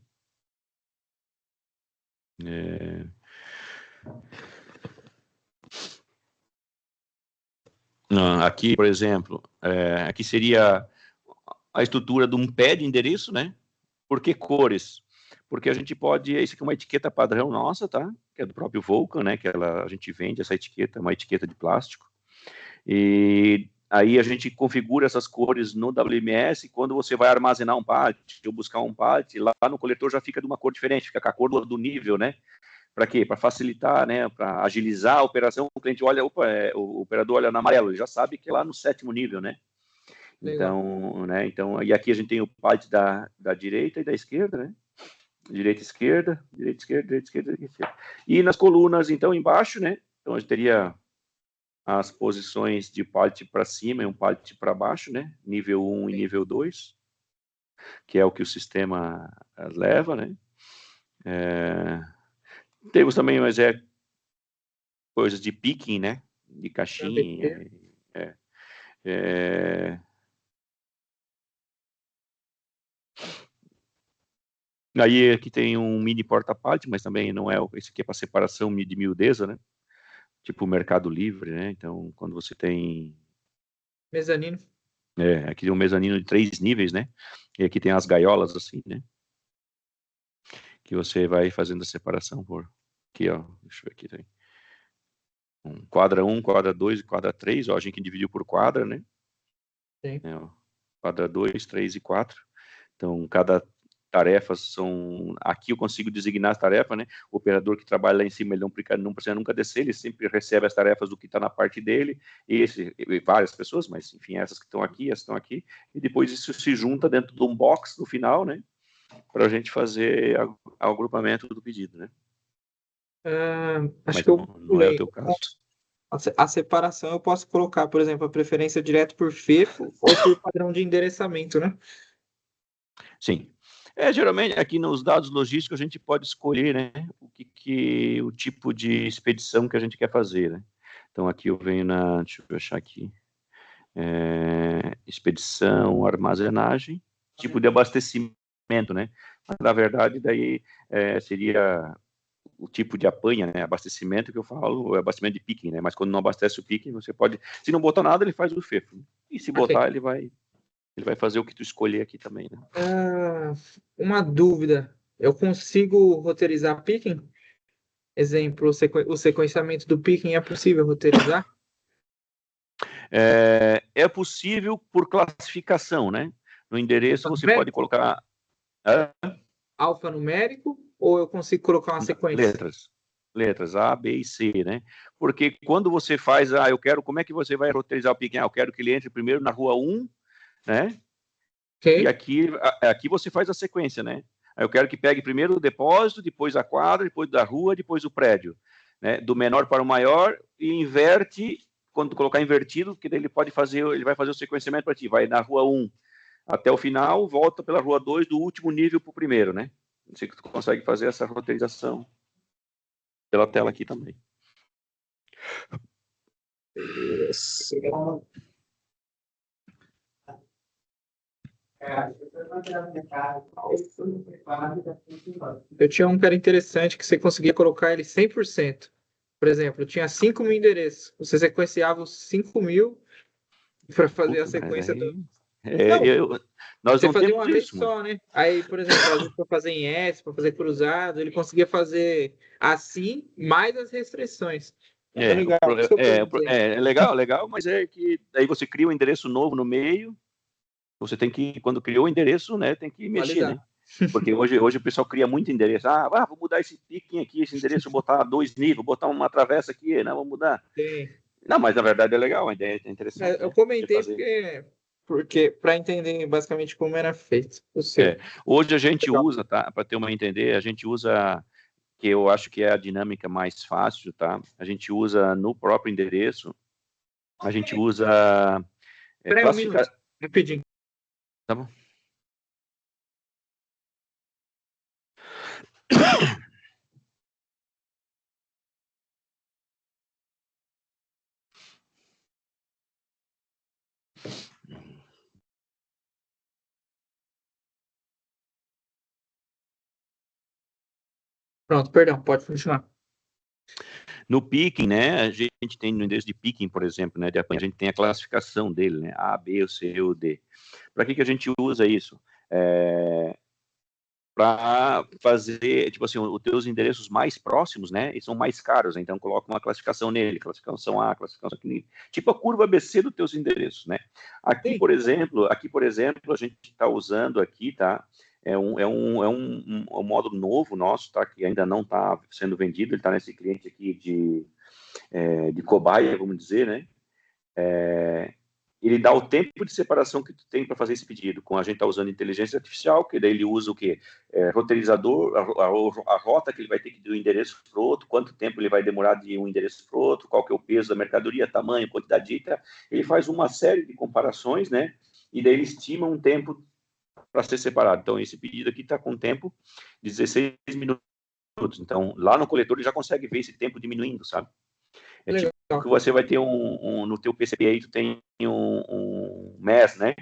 Aqui, por exemplo, aqui seria a estrutura de um pé de endereço, né? Por que cores? Porque a gente pode... Isso aqui é uma etiqueta padrão nossa, tá? Que é do próprio Vulkan, né? Que a gente vende essa etiqueta, uma etiqueta de plástico. E aí a gente configura essas cores no WMS. Quando você vai armazenar um pallet ou buscar um pallet, lá no coletor já fica de uma cor diferente, fica com a cor do nível, né? Para quê? Para facilitar, né? Para agilizar a operação. O cliente olha, o operador olha no amarelo, ele já sabe que é lá no 7º nível, né? Então, né? Então, e aqui a gente tem o pallet da direita e da esquerda, né? Direita, esquerda, direita, esquerda, direita, esquerda, direita, esquerda. E nas colunas, então, embaixo, né? Então, a gente teria as posições de pallet para cima e um pallet para baixo, né? Nível 1 e nível 2. que é o que o sistema leva, né? Temos também, mas coisas de picking, né? De caixinha. Aí aqui tem um mini porta-pallet, mas também não é, esse aqui é para separação de miudeza, né? Tipo o Mercado Livre, né? Então, quando você tem... Mezanino. Aqui tem um mezanino de 3 níveis, né? E aqui tem as gaiolas, assim, né? Que você vai fazendo a separação por... Aqui, ó, deixa eu ver aqui, tem quadra 1, quadra 2 e quadra 3, ó, a gente dividiu por quadra, né? Sim. Ó, quadra 2, 3 e 4. Então, cada tarefas são... Aqui eu consigo designar as tarefas, né? O operador que trabalha lá em cima, ele não precisa nunca descer, ele sempre recebe as tarefas do que está na parte dele, e várias pessoas, mas enfim, essas que estão aqui, essas que estão aqui, e depois isso se junta dentro de um box no final, né? Para a gente fazer o agrupamento do pedido, né? Acho Mas que eu não é o pulei. teu caso. A separação eu posso colocar, por exemplo, a preferência direto por FIFO ou por padrão de endereçamento, né? Sim. Geralmente, aqui nos dados logísticos, a gente pode escolher, né, o tipo de expedição que a gente quer fazer, né? Então, aqui eu venho deixa eu achar aqui, expedição, armazenagem, tipo de abastecimento, né? Mas, na verdade, daí seria o tipo de apanha, né, abastecimento que eu falo, é abastecimento de picking, né? Mas quando não abastece o picking, você pode, se não botar nada, ele faz o FEFO, né? E se botar, ele vai fazer o que tu escolher aqui também, né? Uma dúvida. Eu consigo roteirizar picking? Exemplo, o sequenciamento do picking é possível roteirizar? É possível por classificação, né? No endereço você pode colocar Alfanumérico ou eu consigo colocar uma sequência? letras A, B e C, né? Porque quando você faz, como é que você vai roteirizar o picking? Eu quero que ele entre primeiro na rua 1, né? Okay. E aqui você faz a sequência, né? Aí eu quero que pegue primeiro o depósito, depois a quadra, depois da rua, depois o prédio, né? Do menor para o maior e inverte, quando colocar invertido, porque daí ele vai fazer o sequenciamento para ti, vai na rua 1 até o final, volta pela rua 2 do último nível para o primeiro, né? Não sei que tu consegue fazer essa roteirização pela tela aqui também. Eu tinha um que era interessante, que você conseguia colocar ele 100%. Por exemplo, eu tinha 5.000 endereços. Você sequenciava os 5.000 para fazer a sequência do... Nós Você não fazia temos uma vez isso, só, né? Aí, por exemplo, às vezes para fazer em S, para fazer cruzado, ele conseguia fazer assim, mais as restrições. É legal, isso que eu perguntei. legal, mas é que aí você cria um endereço novo no meio, você tem que, quando criou o endereço, né, tem que mexer, né? Porque hoje o pessoal cria muito endereço. Vou mudar esse piquinho aqui, esse endereço, vou botar 2 níveis, vou botar uma travessa aqui, não, vou mudar. Sim. Não, mas na verdade é legal, a ideia é interessante. Eu comentei porque para entender basicamente como era feito o seu. Hoje a gente usa, tá? Para ter uma entender, a gente usa, que eu acho que é a dinâmica mais fácil, tá? A gente usa no próprio endereço, a gente usa Peraí, um minuto, rapidinho. Tá bom. Pronto, perdão, pode continuar. No picking, né, a gente tem no endereço de picking, por exemplo, né, a gente tem a classificação dele, né, A, B, C ou D. Para que a gente usa isso? Para fazer, tipo assim, os teus endereços mais próximos, né, eles são mais caros, então coloca uma classificação nele, classificação A, classificação aqui, tipo a curva ABC dos teus endereços, né. Aqui, por exemplo, a gente está usando aqui, tá, é um módulo novo nosso, tá, que ainda não está sendo vendido, ele está nesse cliente aqui de cobaia, vamos dizer, né, ele dá o tempo de separação que tu tem para fazer esse pedido. Com a gente está usando inteligência artificial, que daí ele usa o quê? Roteirizador, a rota que ele vai ter que ir de um endereço para o outro, quanto tempo ele vai demorar de um endereço para o outro, qual que é o peso da mercadoria, tamanho, quantidade de item. Ele faz uma série de comparações, né? E daí ele estima um tempo para ser separado. Então, esse pedido aqui está com tempo de 16 minutos. Então, lá no coletor ele já consegue ver esse tempo diminuindo, sabe? É Legal. tipo que você vai ter no teu PCP aí, tu tem um MES, né?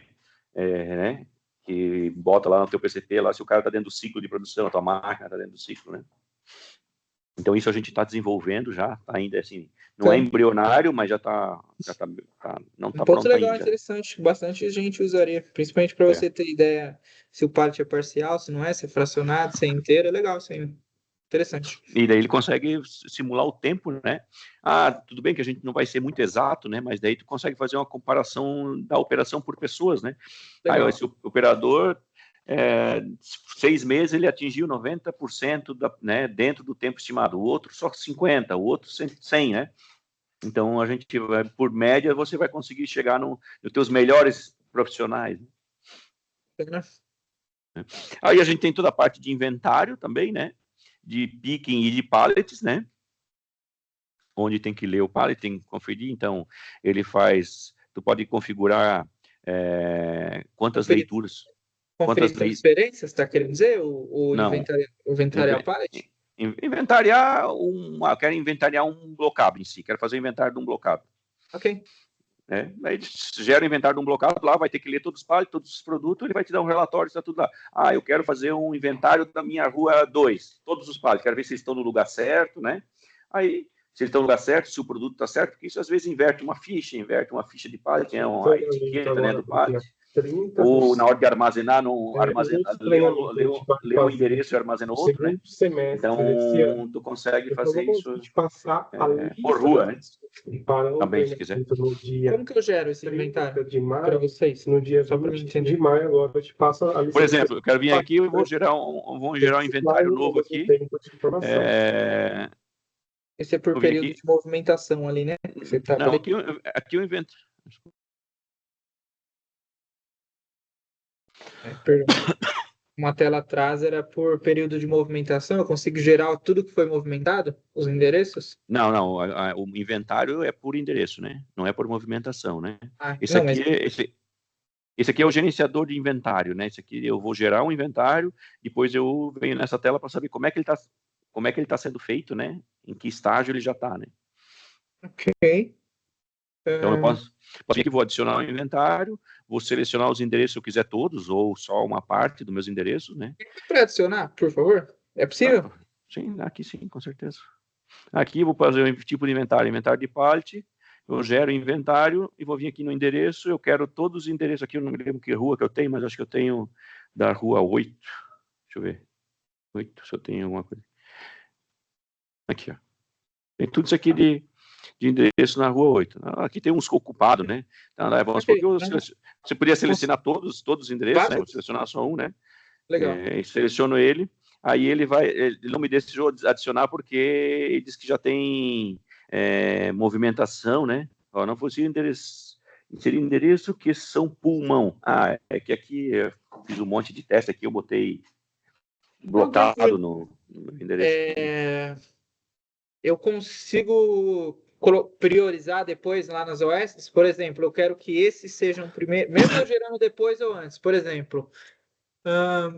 Né? Que bota lá no teu PCP, lá se o cara está dentro do ciclo de produção, a tua máquina está dentro do ciclo, né? Então, isso a gente está desenvolvendo já, tá ainda assim, não é embrionário, mas já não está pronto legal, ainda. interessante, bastante gente usaria, principalmente para você ter ideia se o pallet é parcial, se não é, se é fracionado, se é inteiro, é legal isso aí. Interessante. E daí ele consegue simular o tempo, né? Tudo bem que a gente não vai ser muito exato, né? Mas daí tu consegue fazer uma comparação da operação por pessoas, né? Aí esse operador, 6 meses ele atingiu 90% né, dentro do tempo estimado. O outro só 50%, o outro 100%, né? Então a gente vai, por média, você vai conseguir chegar nos teus melhores profissionais. Né? Aí a gente tem toda a parte de inventário também, né? De picking e de pallets, né? Onde tem que ler o pallet, tem que conferir. Então, ele faz... Tu pode configurar quantas leituras... Conferir transferências, está querendo dizer? Não. Inventariar o pallet? Quero inventariar um blocado em si. Quero fazer o inventário de um blocado. Ok. Aí gera o inventário de um blocado, lá vai ter que ler todos os pallets, todos os produtos, ele vai te dar um relatório, está tudo lá. Eu quero fazer um inventário da minha rua 2, todos os pallets, quero ver se eles estão no lugar certo, né? Aí, se eles estão no lugar certo, se o produto está certo, porque isso às vezes inverte uma ficha de pallet, uma etiqueta, né, do pallet. Ou na hora de armazenar, lê um endereço e armazena outro, né? Então, tu consegue fazer isso por rua, né? Também, se quiser. Como que eu gero esse inventário para vocês? No dia só para me entender. De maio agora eu te passo a lista. Por exemplo, eu quero vir aqui, eu vou gerar um inventário novo aqui. Esse é por período de movimentação ali, né? Você tá não, aqui eu invento. Perdão. Uma tela atrás era por período de movimentação. Eu consigo gerar tudo que foi movimentado? Os endereços? Não. O inventário é por endereço, né? Não é por movimentação, né? Esse aqui é o gerenciador de inventário, né? Esse aqui eu vou gerar um inventário, depois eu venho nessa tela para saber como é que ele está sendo feito, né? Em que estágio ele já está, né? Ok. Então eu posso vir aqui, vou adicionar um inventário, vou selecionar os endereços se eu quiser todos, ou só uma parte dos meus endereços, né? Para adicionar, por favor? É possível? Sim, aqui sim, com certeza. Aqui eu vou fazer um tipo de inventário de pallet, eu gero inventário e vou vir aqui no endereço, eu quero todos os endereços aqui, eu não me lembro que rua que eu tenho, mas acho que eu tenho da rua 8. Deixa eu ver. 8, se eu tenho alguma coisa. Aqui, ó. Tem tudo isso aqui de endereço na rua 8. Aqui tem uns ocupados, né? Então, vamos supor que você podia selecionar todos os endereços, né? Vou selecionar só um, né? Legal. Seleciono ele, aí ele não me deixou adicionar porque ele diz que já tem movimentação, né? Não fosse inserir endereço que são pulmão. É que aqui eu fiz um monte de teste aqui, eu botei blocado no endereço. Eu consigo priorizar depois lá nas OS? Por exemplo, eu quero que esses sejam primeiro, mesmo eu gerando depois ou antes. Por exemplo,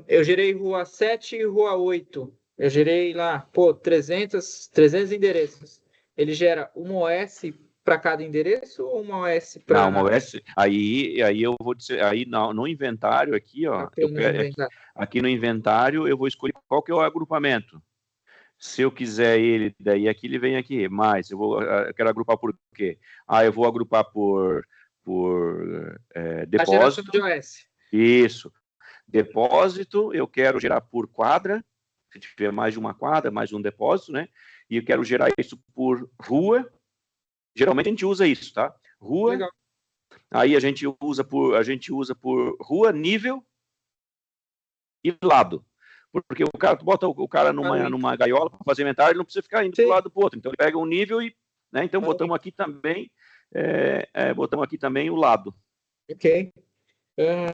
eu gerei rua 7 e rua 8. Eu gerei lá, 300 endereços. Ele gera uma OS para cada endereço ou uma OS para... Não, uma OS, aí eu vou dizer, aí no inventário aqui, ó, aqui no inventário eu vou escolher qual que é o agrupamento. Se eu quiser ele, daí aqui ele vem aqui, mas eu quero agrupar por quê? Eu vou agrupar por depósito. A geração de OS. Isso. Depósito, eu quero gerar por quadra, se tiver mais de uma quadra, mais de um depósito, né? E eu quero gerar isso por rua. Geralmente a gente usa isso, tá? Rua. Legal. Aí a gente usa por rua, nível e lado. Porque tu bota o cara numa gaiola para fazer inventário, ele não precisa ficar indo de um lado para o outro. Então ele pega um nível e, né? Então botamos aqui também o lado. Ok.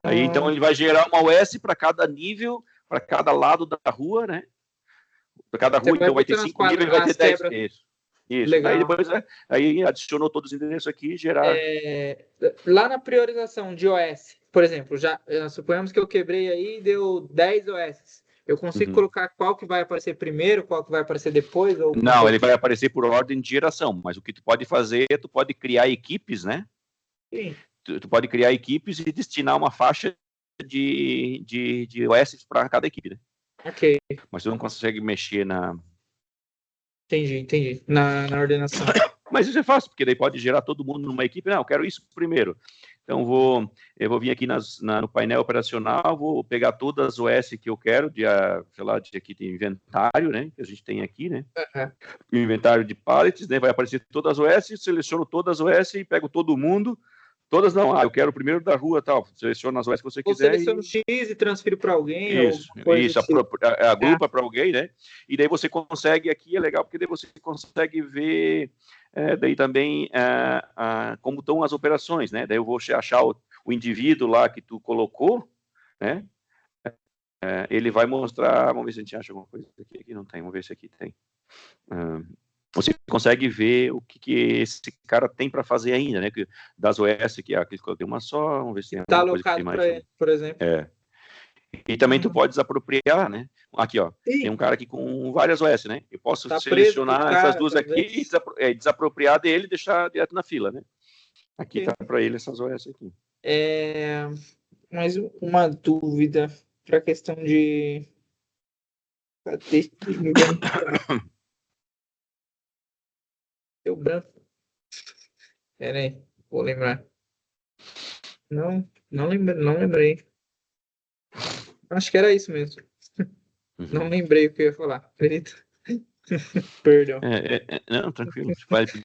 Aí então ele vai gerar uma OS para cada nível, para cada lado da rua, né? Para cada rua, então vai ter 5 níveis, vai ter 10. Isso. Legal. Aí depois aí adicionou todos os endereços aqui, gerar. Lá na priorização de OS, por exemplo, suponhamos que eu quebrei aí e deu 10 OS. Eu consigo colocar qual que vai aparecer primeiro, qual que vai aparecer depois? Ou Não, ele vai aparecer por ordem de geração, mas o que tu pode fazer, tu pode criar equipes, né? Sim. Tu pode criar equipes e destinar uma faixa de OS para cada equipe, né? Ok, Mas tu não consegue mexer na... entendi. Na ordenação. Mas isso é fácil, porque daí pode gerar todo mundo numa equipe. Não, eu quero isso primeiro. Então, eu vou vir aqui no painel operacional, vou pegar todas as OS que eu quero, sei lá, aqui tem inventário, né, que a gente tem aqui, né, o inventário de pallets, né, vai aparecer todas as OS, seleciono todas as OS e pego todo mundo, todas não, eu quero o primeiro da rua, tal, seleciona as OS que você quiser. Seleciona o X e transfiro para alguém. Isso, agrupa para alguém, né, e daí você consegue, aqui é legal, porque daí você consegue ver... daí também como estão as operações, né? Daí eu vou achar o indivíduo lá que tu colocou, né? Ele vai mostrar, vamos ver se a gente acha alguma coisa aqui. Aqui não tem, vamos ver se aqui tem. Você consegue ver o que esse cara tem para fazer ainda, né? Das OS aqui, aqui tem uma só, vamos ver se tem Está alguma coisa que tem alocado mais. para ele, por exemplo. E também tu pode desapropriar, né? Aqui, ó, Sim. tem um cara aqui com várias OS, né? Eu posso Tá selecionar preso, essas duas talvez. aqui e desapropriar dele e deixar direto na fila, né? Aqui tá para ele essas OS aqui. Mais uma dúvida para a questão de... Cadê? Deu branco. Pera aí, vou lembrar. Não lembrei. Acho que era isso mesmo. Não lembrei o que eu ia falar. Acredita? Perdão. Não, tranquilo.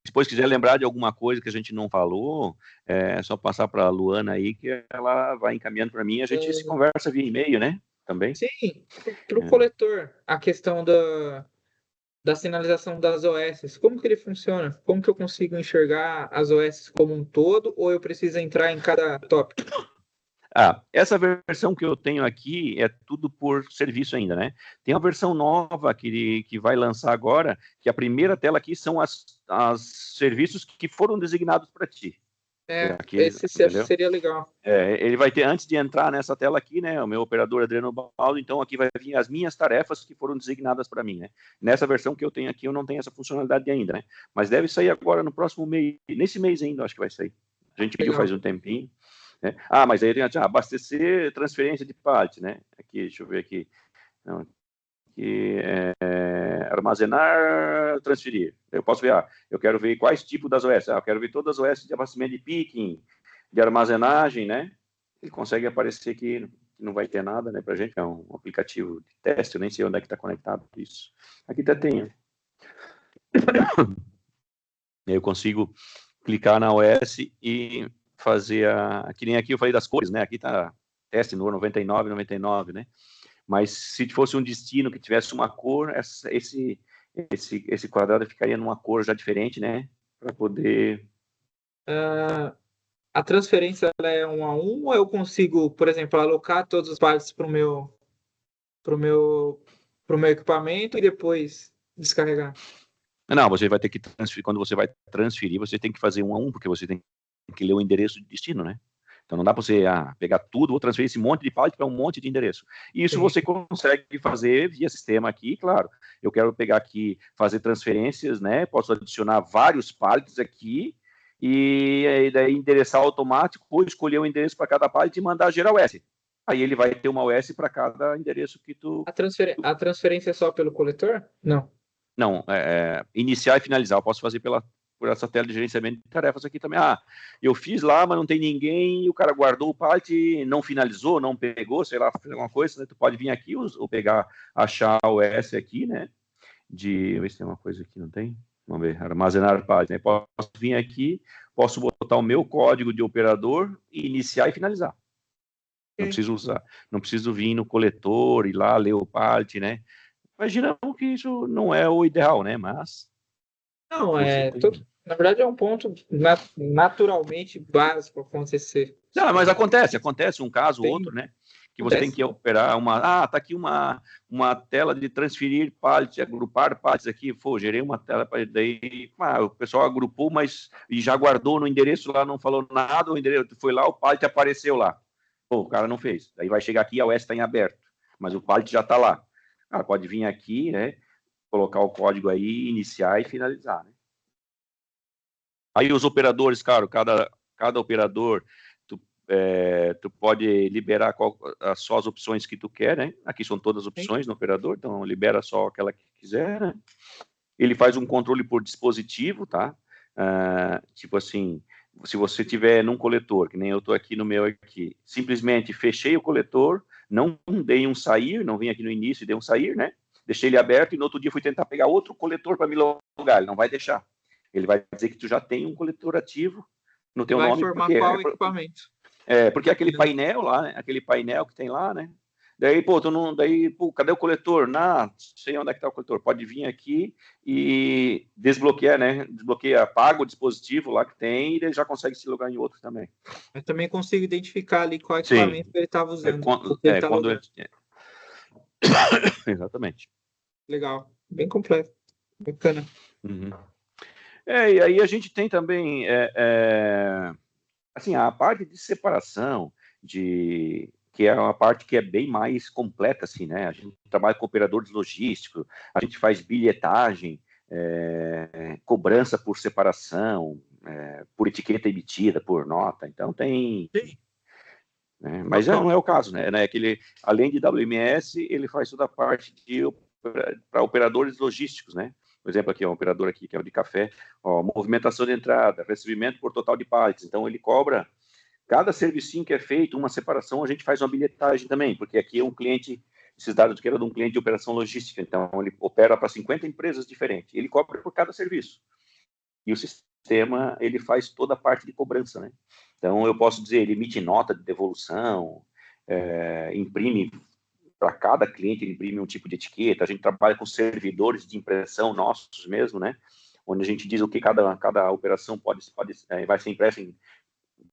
Depois quiser lembrar de alguma coisa que a gente não falou, é só passar para a Luana aí, que ela vai encaminhando para mim. A gente se conversa via e-mail, né? Também. Sim, para o coletor, a questão da sinalização das OS, como que ele funciona? Como que eu consigo enxergar as OS como um todo, ou eu preciso entrar em cada tópico? Essa versão que eu tenho aqui é tudo por serviço ainda, né? Tem uma versão nova que vai lançar agora, que a primeira tela aqui são os serviços que foram designados para ti. Esse seria legal. Ele vai ter, antes de entrar nessa tela aqui, né, o meu operador Adriano Baldo, então aqui vai vir as minhas tarefas que foram designadas para mim, né? Nessa versão que eu tenho aqui, eu não tenho essa funcionalidade ainda, né? Mas deve sair agora no próximo mês, nesse mês ainda, acho que vai sair. A gente pediu faz um tempinho. Né? Mas aí tem abastecer transferência de pallet, né? Aqui, deixa eu ver aqui. Não, aqui armazenar, transferir. Eu posso ver, eu quero ver quais tipos das OS. Eu quero ver todas as OS de abastecimento de picking, de armazenagem, né? Ele consegue aparecer aqui, não vai ter nada, né, pra gente. É um aplicativo de teste, eu nem sei onde é que está conectado isso. Aqui até tem. Eu consigo clicar na OS e fazer que nem aqui eu falei das cores, né? Aqui está teste no 99, 99, né? Mas se fosse um destino que tivesse uma cor, esse quadrado ficaria numa cor já diferente, né? Para poder... A transferência ela é 1 a 1, ou eu consigo, por exemplo, alocar todos os pallets para o meu equipamento e depois descarregar? Não, você vai ter que transferir. Quando você vai transferir, você tem que fazer 1 a 1, porque você tem que ler o endereço de destino, né? Então não dá para você pegar tudo, vou transferir esse monte de pallet para um monte de endereço. Isso sim, você consegue fazer via sistema aqui, claro. Eu quero pegar aqui, fazer transferências, né? Posso adicionar vários pallets aqui e daí endereçar automático, ou escolher um endereço para cada pallet e mandar gerar OS. Aí ele vai ter uma OS para cada endereço que tu... A transferência é só pelo coletor? Não. Não, iniciar e finalizar. Eu posso fazer por essa tela de gerenciamento de tarefas aqui também. Eu fiz lá, mas não tem ninguém, e o cara guardou o pallet, não finalizou, não pegou, sei lá, fez alguma coisa, né? Tu pode vir aqui ou achar o OS aqui, né? Deixa eu ver se tem uma coisa aqui, não tem? Vamos ver, armazenar pallet, né? Posso vir aqui, posso botar o meu código de operador e iniciar e finalizar. Não preciso vir no coletor e lá ler o pallet, né? Imaginamos que isso não é o ideal, né? Mas... Não, na verdade é um ponto naturalmente básico acontecer. Não, mas acontece um caso ou outro, né? Que você tem que operar tá aqui uma tela de transferir pallets, agrupar pallets aqui, gerei uma tela para daí, o pessoal agrupou, mas e já guardou no endereço lá, não falou nada, o endereço foi lá, o pallet apareceu lá. Pô, o cara não fez. Aí vai chegar aqui, a OS está em aberto, mas o pallet já está lá. Cara, pode vir aqui, né? Colocar o código aí, iniciar e finalizar, né? Aí os operadores, cara, cada operador, tu pode liberar só as opções que tu quer, né? Aqui são todas as opções no operador, então libera só aquela que quiser, né? Ele faz um controle por dispositivo, tá? Tipo assim, se você tiver num coletor, que nem eu estou aqui no meu aqui, simplesmente fechei o coletor, não dei um sair, não vim aqui no início e dei um sair, né? Deixei ele aberto e no outro dia fui tentar pegar outro coletor para me logar, ele não vai deixar. Ele vai dizer que tu já tem um coletor ativo no teu Vai nome. informar qual equipamento. Porque aquele painel lá, né? Aquele painel que tem lá, né? Daí, cadê o coletor? Não sei onde é que está o coletor. Pode vir aqui e desbloquear, né? Desbloqueia, apaga o dispositivo lá que tem e ele já consegue se logar em outro também. Eu também consigo identificar ali qual equipamento que ele estava usando. Exatamente. Legal, bem completo. Bacana. Uhum. E aí a gente tem também assim, a parte de separação, que é uma parte que é bem mais completa, assim, né? A gente trabalha com operadores logísticos, a gente faz bilhetagem, cobrança por separação, por etiqueta emitida, por nota, então tem... Né? Mas não é o caso, né? Além de WMS, ele faz toda a parte para operadores logísticos, né? Por exemplo, aqui, um operador aqui, que é o de café, movimentação de entrada, recebimento por total de pallets. Então, ele cobra, cada servicinho que é feito, uma separação, a gente faz uma bilhetagem também, porque aqui é um cliente, esses dados aqui eram de um cliente de operação logística, então ele opera para 50 empresas diferentes, ele cobra por cada serviço. E o sistema, ele faz toda a parte de cobrança, né? Então, eu posso dizer, ele emite nota de devolução, imprime para cada cliente, ele imprime um tipo de etiqueta. A gente trabalha com servidores de impressão nossos mesmo, né? Onde a gente diz o que cada operação vai ser impressa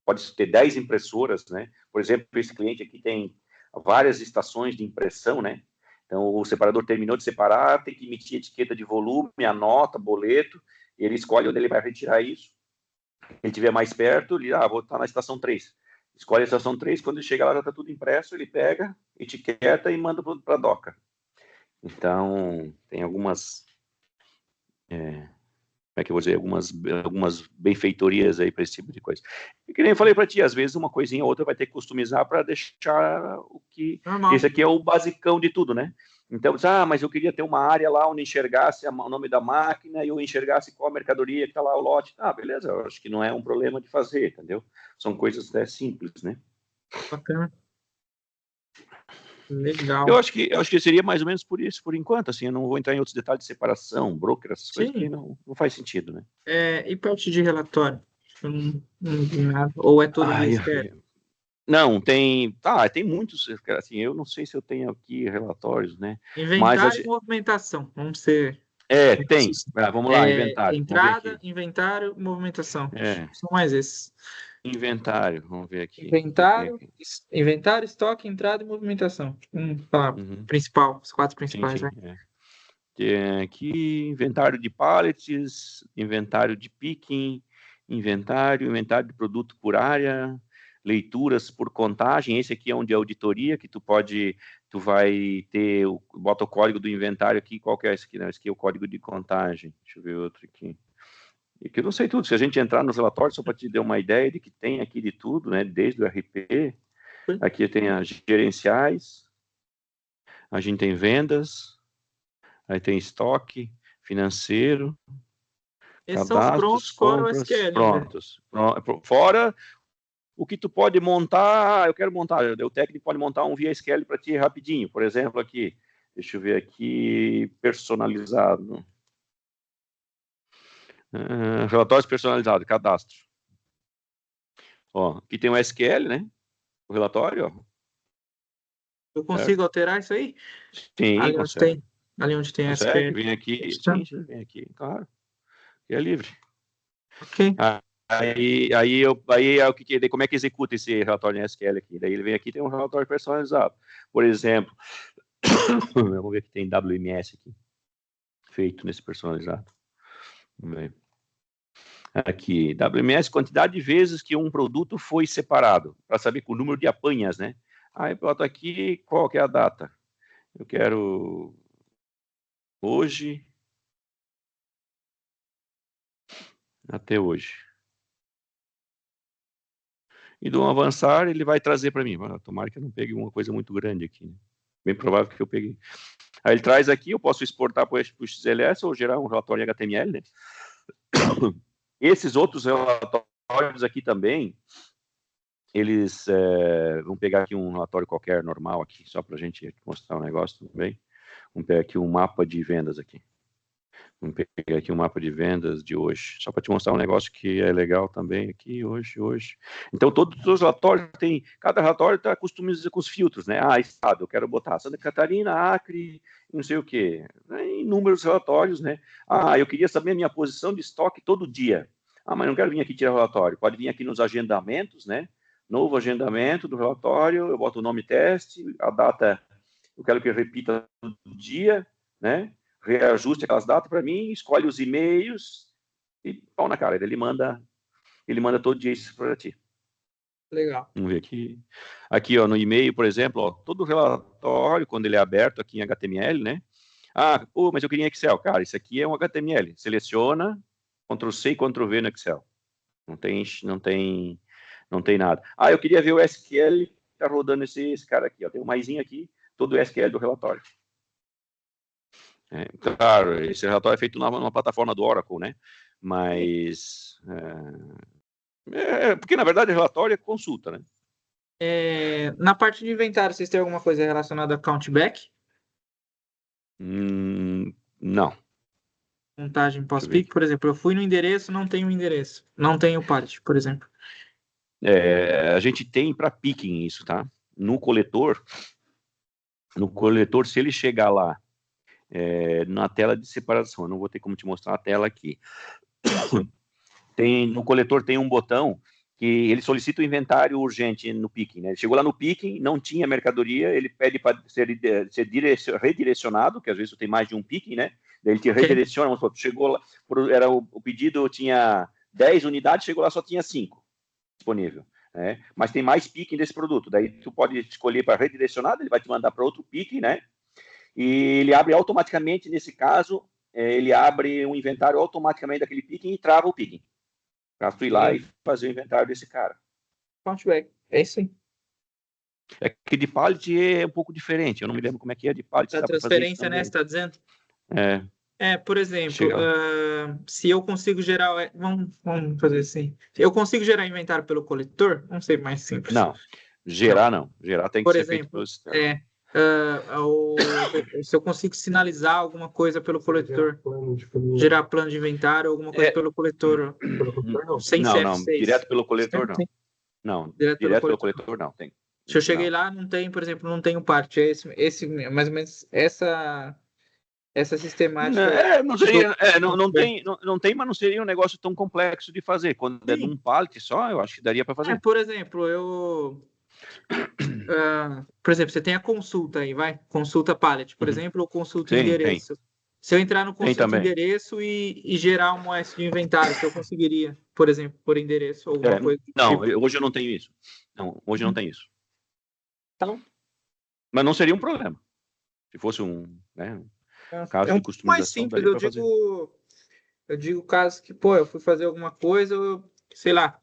pode ter 10 impressoras, né? Por exemplo, esse cliente aqui tem várias estações de impressão, né? Então, o separador terminou de separar, tem que emitir etiqueta de volume, a nota, boleto, e ele escolhe onde ele vai retirar isso. Se ele estiver mais perto, ele, vou estar na estação 3. Escolhe a estação 3, quando ele chega lá já está tudo impresso, ele pega, etiqueta e manda para a doca. Então, tem algumas, como é que eu vou dizer, algumas benfeitorias aí para esse tipo de coisa. E que nem eu falei para ti, às vezes uma coisinha ou outra vai ter que customizar para deixar o que... Normal. Esse aqui é o basicão de tudo, né? Então, mas eu queria ter uma área lá onde enxergasse o nome da máquina e eu enxergasse qual a mercadoria que está lá, o lote. Beleza, eu acho que não é um problema de fazer, entendeu? São coisas simples, né? Bacana. Legal. Eu acho que seria mais ou menos por isso, por enquanto, assim, eu não vou entrar em outros detalhes de separação, broker, essas coisas, porque não faz sentido, né? E parte de relatório? Eu não vi nada. Ou é tudo via SQL? Não, tem muitos, assim, eu não sei se eu tenho aqui relatórios, né? Inventário e movimentação, vamos ser... tem, vamos lá, inventário. Entrada, inventário, movimentação. São mais esses. Inventário, vamos ver aqui. Inventário, estoque, entrada e movimentação. Principal, os 4 principais, sim, né? Tem aqui inventário de pallets, inventário de picking, inventário de produto por área, leituras por contagem. Esse aqui é onde é auditoria, que tu vai ter, bota o código do inventário aqui. Qual que é esse aqui? Não, esse aqui é o código de contagem. Deixa eu ver outro aqui. E que eu não sei tudo. Se a gente entrar nos relatórios, só para te dar uma ideia de que tem aqui de tudo, né? Desde o RP, aqui tem as gerenciais, a gente tem vendas, aí tem estoque, financeiro, esses cadastros, são os prontos, compras, fora o SQL, prontos. Né? Fora o que tu pode montar, eu quero montar, o técnico pode montar um via SQL para ti rapidinho. Por exemplo, aqui, deixa eu ver aqui, personalizado. Relatórios personalizados, cadastro. Aqui tem o SQL, né? O relatório, Eu consigo alterar isso aí? Sim, Ali onde tem consegue, SQL. vem aqui, sim, vem aqui, claro. E é livre. Ok. Aí como é que executa esse relatório em SQL aqui? Daí ele vem aqui, tem um relatório personalizado. Por exemplo, vamos ver que tem WMS aqui, feito nesse personalizado. Vamos ver. Aqui, WMS, quantidade de vezes que um produto foi separado, para saber com o número de apanhas, né? Aí eu boto aqui, qual que é a data? Eu quero hoje, até hoje. E dou um avançar, ele vai trazer para mim. Tomara que eu não pegue uma coisa muito grande aqui, né? Bem provável que eu peguei. Aí ele traz aqui, eu posso exportar para o XLS ou gerar um relatório em HTML, né? Esses outros relatórios aqui também, eles vão pegar aqui um relatório qualquer, normal aqui, só para a gente mostrar um negócio também. Vamos pegar aqui um mapa de vendas aqui. Vamos pegar aqui um mapa de vendas de hoje, só para te mostrar um negócio que é legal também aqui, hoje. Então, todos os relatórios cada relatório está customizado com os filtros, né? Estado, eu quero botar Santa Catarina, Acre, não sei o quê. Inúmeros relatórios, né? Eu queria saber a minha posição de estoque todo dia. Mas não quero vir aqui tirar relatório. Pode vir aqui nos agendamentos, né? Novo agendamento do relatório, eu boto o nome teste, a data, eu quero que repita todo dia, né? Reajuste aquelas datas para mim, escolhe os e-mails e pau na cara. Ele manda todo dia isso para ti. Legal. Vamos ver aqui. Aqui, ó, no e-mail, por exemplo, ó, todo o relatório, quando ele é aberto aqui em HTML, né? Mas eu queria em Excel. Cara, isso aqui é um HTML. Seleciona, Ctrl+C e Ctrl+V no Excel. Não tem nada. Eu queria ver o SQL que está rodando esse cara aqui. Ó. Tem um maisinho aqui, todo o SQL do relatório. Claro, esse relatório é feito numa plataforma do Oracle, né? Mas... porque, na verdade, o relatório é consulta, né? Na parte de inventário, vocês têm alguma coisa relacionada a countback? Não. Montagem pós-pick, por exemplo. Eu fui no endereço, não tenho endereço. Não tenho pallet, por exemplo. A gente tem para picking isso, tá? No coletor, se ele chegar lá na tela de separação, eu não vou ter como te mostrar a tela aqui. No coletor tem um botão que ele solicita o inventário urgente no picking, né? Ele chegou lá no picking, não tinha mercadoria, ele pede para ser redirecionado, que às vezes tem mais de um picking, né? Daí ele te redireciona, chegou lá, o pedido tinha 10 unidades, chegou lá só tinha 5 disponível. Né? Mas tem mais picking desse produto, daí tu pode escolher para redirecionado, ele vai te mandar para outro picking, né? E ele abre automaticamente, nesse caso, ele abre um inventário automaticamente daquele picking e trava o picking. Para tu ir lá e fazer o inventário desse cara. Countback, é isso aí. É que de pallet é um pouco diferente, eu não me lembro como é que é de pallet. A transferência, né, você está dizendo? Por exemplo, se eu consigo gerar... Vamos fazer assim. Eu consigo gerar inventário pelo coletor? Vamos ser mais simples. Não, gerar não. Gerar tem que ser feito pelo sistema. Se eu consigo sinalizar alguma coisa pelo coletor, gerar plano de inventário, alguma coisa pelo coletor, sem CF6. Não, direto pelo coletor não. Não, direto pelo coletor não, tem. Se eu cheguei lá, não tem, por exemplo, não tem o part, mais ou menos essa sistemática. Não tem, mas não seria um negócio tão complexo de fazer. Quando é num pallet só, eu acho que daria para fazer. Por exemplo, por exemplo, você tem a consulta aí, consulta pallet, por exemplo, ou consulta endereço. Se eu entrar no consulta endereço e gerar um OS de inventário, se eu conseguiria, por exemplo, por endereço ou alguma coisa. Não, hoje eu não tenho isso. Não, hoje eu não tenho isso. Tá. Mas não seria um problema. Se fosse um caso de customização. Mais simples, eu digo caso que, eu fui fazer alguma coisa, sei lá,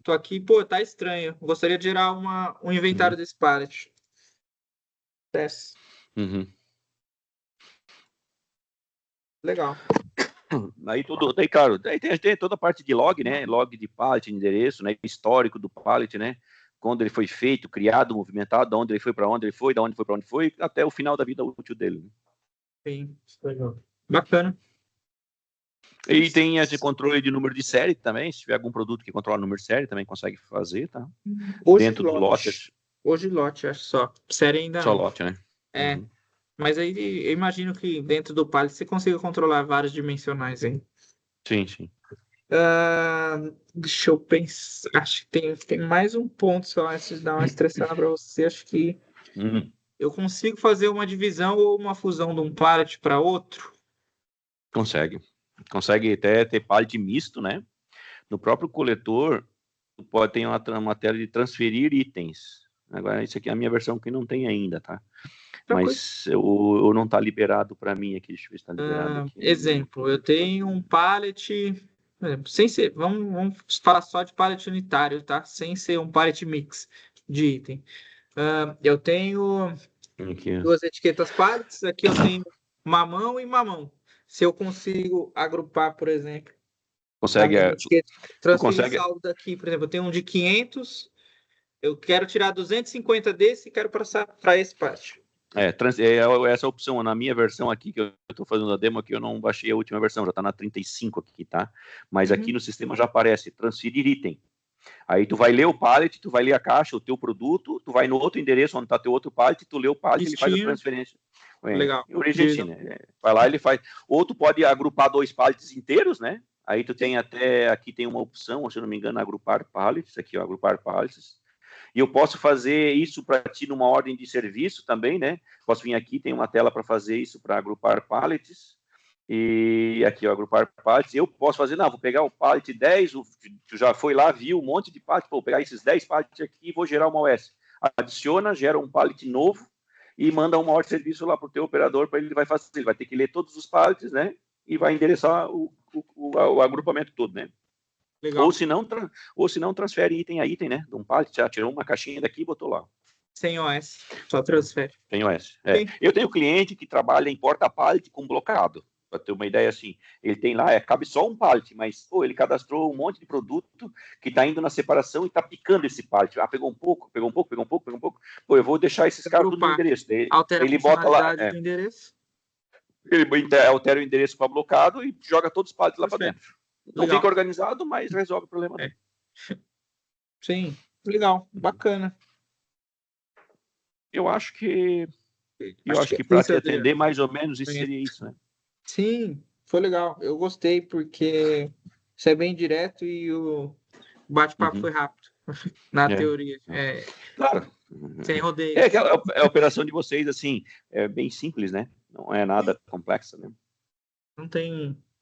tô aqui, tá estranho. Gostaria de gerar um inventário desse pallet. Teste. Legal. Daí tem toda a parte de log, né? Log de pallet, endereço, né? Histórico do pallet, né? Quando ele foi feito, criado, movimentado, de onde ele foi, para onde ele foi, de onde foi, para onde foi, até o final da vida útil dele. Né? Sim, legal. Bacana. E tem esse controle de número de série também. Se tiver algum produto que controla o número de série, também consegue fazer, tá? Hoje dentro do lote. Hoje lote, acho só. Série ainda só lote, né? Mas aí eu imagino que dentro do pallet você consiga controlar vários dimensionais aí. Sim, sim. Deixa eu pensar. Acho que tem mais um ponto só antes de dar uma estressada para você. Acho que eu consigo fazer uma divisão ou uma fusão de um pallet para outro? Consegue até ter pallet misto, né? No próprio coletor, tu pode ter uma tela de transferir itens. Agora, isso aqui é a minha versão que não tem ainda, tá? Mas o não está liberado para mim aqui. Deixa eu ver se está liberado aqui. Exemplo, eu tenho um pallet, por exemplo, sem ser, vamos falar só de pallet unitário, tá? Sem ser um pallet mix de item. Eu tenho Aqui. 2 etiquetas pallets, aqui eu tenho mamão e mamão. Se eu consigo agrupar, por exemplo, Consegue, transferir saldo daqui, por exemplo, eu tenho um de 500, eu quero tirar 250 desse e quero passar para esse pallet. Essa opção, na minha versão aqui, que eu estou fazendo a demo aqui, eu não baixei a última versão, já está na 35 aqui, tá? Mas aqui no sistema já aparece, transferir item. Aí tu vai ler o pallet, tu vai ler a caixa, o teu produto, tu vai no outro endereço onde está teu outro pallet, tu lê o pallet, ele faz a transferência. Legal. Argentina. Vai lá, ele faz. Ou tu pode agrupar 2 pallets inteiros, né? Aí tu tem aqui tem uma opção, se eu não me engano, agrupar pallets, aqui, ó, agrupar pallets. E eu posso fazer isso para ti numa ordem de serviço também, né? Posso vir aqui, tem uma tela para fazer isso, para agrupar pallets. E aqui, ó, agrupar pallets. Eu posso fazer, vou pegar o pallet 10, tu já foi lá, viu um monte de pallets, vou pegar esses 10 pallets aqui e vou gerar uma OS. Adiciona, gera um pallet novo e manda uma ordem de serviço lá para o teu operador, para ele vai fazer. Ele vai ter que ler todos os pallets, né? E vai endereçar o agrupamento todo, né? Legal. Ou se não, transfere item a item, né? De um pallet, já tirou uma caixinha daqui e botou lá. Sem OS, só transfere. Sem OS. Eu tenho cliente que trabalha em porta-pallet com blocado. Para ter uma ideia assim, ele tem lá, cabe só um pallet, mas ele cadastrou um monte de produto que está indo na separação e está picando esse pallet. Pegou um pouco. Eu vou deixar esses caras tudo no endereço. Ele bota lá do endereço. Ele altera o endereço para blocado e joga todos os pallets lá para dentro. Não fica organizado, mas resolve o problema dele. Sim, legal, bacana. Eu acho que para te atender mais ou menos isso seria isso, né? Sim, foi legal. Eu gostei porque isso é bem direto e o bate-papo foi rápido. Na teoria. Claro. Sem rodeio. A operação de vocês, assim, é bem simples, né? Não é nada complexa, né?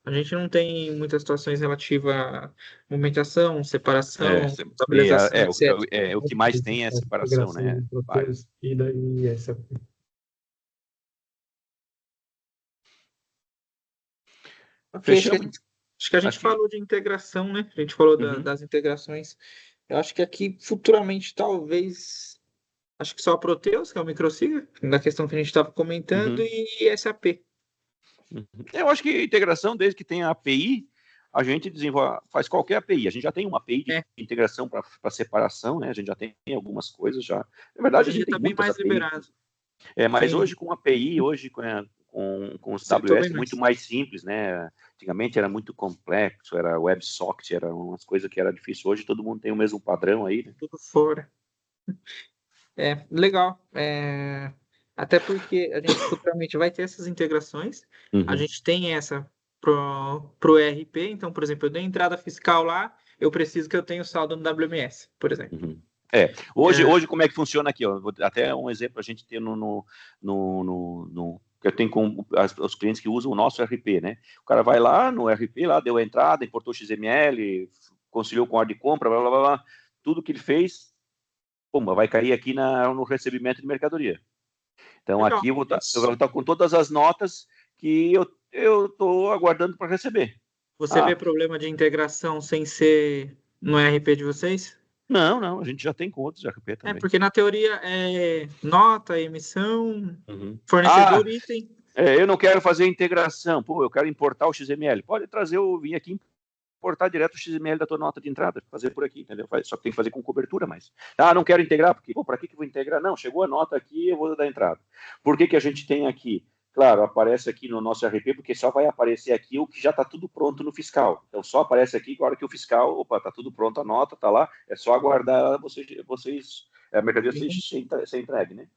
A gente não tem muitas situações relativas à movimentação, separação, estabilização, etc. O que mais tem é separação, né? E daí essa. Acho que a gente falou de integração, né? A gente falou das integrações. Eu acho que aqui, futuramente, talvez... Acho que só a Proteus, que é o microsiga, na questão que a gente estava comentando, e SAP. Eu acho que integração, desde que tenha API, a gente faz qualquer API. A gente já tem uma API de integração para separação, né? A gente já tem algumas coisas já. Na verdade, a gente está bem mais liberado. Mas hoje com API, com os AWS é muito mais simples, né? Antigamente era muito complexo, era WebSocket, era umas coisas que era difícil. Hoje todo mundo tem o mesmo padrão aí, né? Tudo fora. Legal. Até porque a gente futuramente vai ter essas integrações. A gente tem essa pro ERP. Então, por exemplo, eu dei entrada fiscal lá, eu preciso que eu tenha o saldo no WMS, por exemplo. Hoje como é que funciona aqui? Ó? Até um exemplo a gente tem que eu tenho com os clientes que usam o nosso RP, né? O cara vai lá no RP, lá deu a entrada, importou XML, conciliou com ordem de compra, blá, blá, blá, blá. Tudo que ele fez, vai cair aqui no recebimento de mercadoria. Então, aqui eu vou estar com todas as notas que eu estou aguardando para receber. Você vê problema de integração sem ser no RP de vocês? Não, a gente já tem com outros RP também. Porque na teoria é nota, emissão, fornecedor, item. Eu não quero fazer integração, eu quero importar o XML. Pode trazer, eu vim aqui importar direto o XML da tua nota de entrada, fazer por aqui, entendeu? Só que tem que fazer com cobertura, mas... não quero integrar, porque, para que eu vou integrar? Não, chegou a nota aqui, eu vou dar entrada. Por que a gente tem aqui? Claro, aparece aqui no nosso RP, porque só vai aparecer aqui o que já está tudo pronto no fiscal. Então, só aparece aqui agora que o fiscal, está tudo pronto, a nota está lá, é só aguardar a mercadoria ser entregue, né?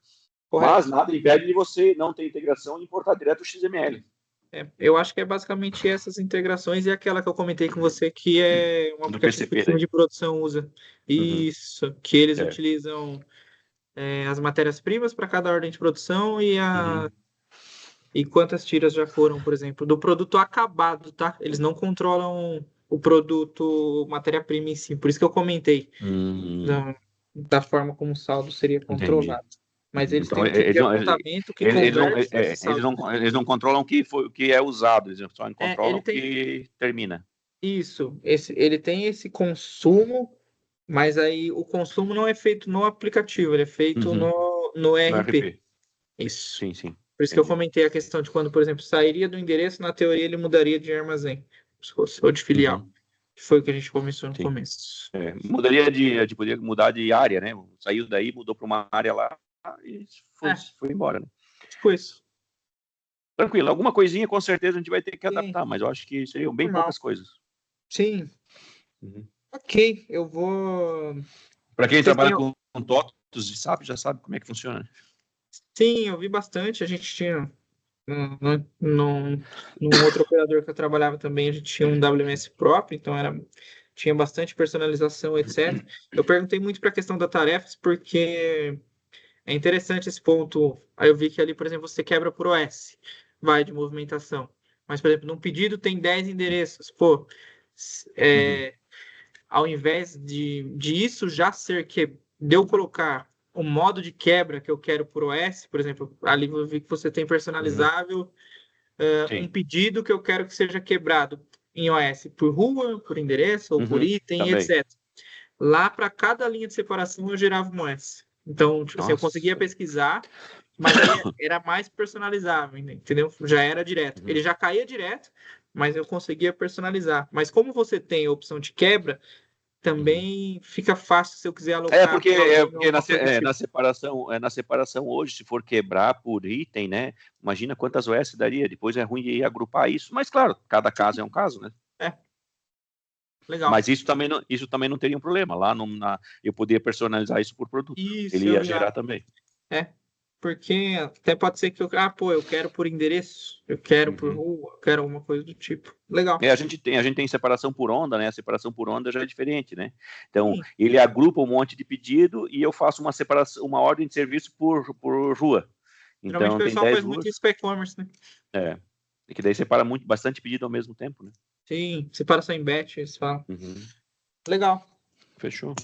Correto. Mas nada impede de você não ter integração e importar direto o XML. Eu acho que é basicamente essas integrações e aquela que eu comentei com você, que é um aplicativo que o time de produção usa. Isso, que eles utilizam as matérias-primas para cada ordem de produção e quantas tiras já foram, por exemplo, do produto acabado, tá? Eles não controlam o produto, matéria-prima em si. Por isso que eu comentei da forma como o saldo seria controlado. Mas eles Então, têm um tipo de apontamento que converte esse saldo. eles não controlam o que é usado, eles só controlam ele o que termina. Isso, ele tem esse consumo, mas aí o consumo não é feito no aplicativo, ele é feito no ERP. Isso. Sim, sim. Por isso que eu comentei a questão de quando, por exemplo, sairia do endereço, na teoria ele mudaria de armazém, se fosse ou de filial. Que foi o que a gente começou no começo. Mudaria poderia mudar de área, né? Saiu daí, mudou para uma área lá e foi embora, né? Tipo isso. Tranquilo, alguma coisinha com certeza a gente vai ter que adaptar, mas eu acho que seriam bem poucas coisas. Sim. Ok, eu vou... Para quem trabalha com TOTOS de SAP, já sabe como é que funciona. Sim, eu vi bastante. A gente tinha... Num outro operador que eu trabalhava também, a gente tinha um WMS próprio, então tinha bastante personalização, etc. Eu perguntei muito para a questão das tarefas, porque é interessante esse ponto. Aí eu vi que ali, por exemplo, você quebra por OS, vai de movimentação. Mas, por exemplo, num pedido tem 10 endereços. Pô, ao invés de isso já ser de eu colocar o modo de quebra que eu quero por OS, por exemplo, ali eu vi que você tem personalizável um pedido que eu quero que seja quebrado em OS por rua, por endereço ou por item, também. etc. Lá, para cada linha de separação, eu gerava um OS. Então, tipo assim, eu conseguia pesquisar, mas aí era mais personalizável, entendeu? Já era direto. Ele já caía direto, mas eu conseguia personalizar. Mas como você tem a opção de quebra, também fica fácil se eu quiser alocar. Porque na separação hoje, se for quebrar por item, né? Imagina quantas OS daria. Depois é ruim de agrupar isso. Mas claro, cada caso é um caso, né? Legal. Mas isso também não teria um problema. Lá eu poderia personalizar isso por produto. Ele ia gerar também. Porque até pode ser que eu quero por endereço, eu quero por rua, eu quero alguma coisa do tipo. Legal. A gente tem separação por onda, né? A separação por onda já é diferente, né? Então, ele agrupa um monte de pedido e eu faço uma separação, uma ordem de serviço por rua. Geralmente Então, o pessoal faz muito isso com e-commerce, né? E que daí separa bastante pedido ao mesmo tempo, né? Sim, separação em batch, eles falam. Legal. Fechou.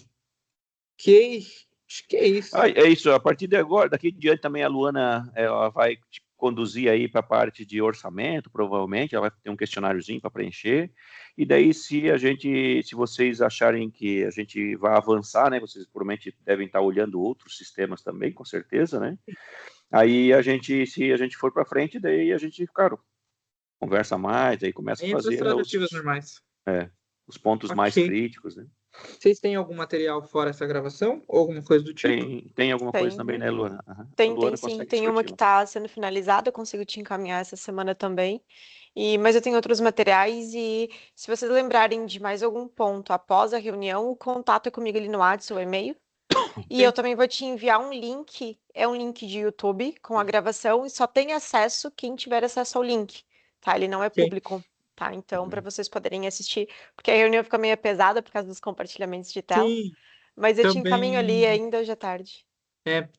Ok. Acho que é isso. É isso, a partir de agora, daqui em diante também a Luana ela vai te conduzir aí para a parte de orçamento, provavelmente, ela vai ter um questionáriozinho para preencher, e daí se vocês acharem que a gente vai avançar, né, vocês provavelmente devem estar olhando outros sistemas também, com certeza, né, aí se a gente for para frente, daí a gente, claro, conversa mais, aí começa a fazer normais. os pontos mais críticos, né. Vocês têm algum material fora essa gravação? Ou alguma coisa do tipo? Tem alguma coisa também, né, Luana? Tem sim. Tem uma que está sendo finalizada, eu consigo te encaminhar essa semana também. Mas eu tenho outros materiais e se vocês lembrarem de mais algum ponto após a reunião, o contato é comigo ali no WhatsApp, o e-mail. E eu também vou te enviar um link, é um link de YouTube com a gravação e só tem acesso quem tiver acesso ao link, tá? Ele não é público. Tá, então, para vocês poderem assistir, porque a reunião fica meio pesada por causa dos compartilhamentos de tela. Sim, mas eu te encaminho ali ainda hoje à tarde.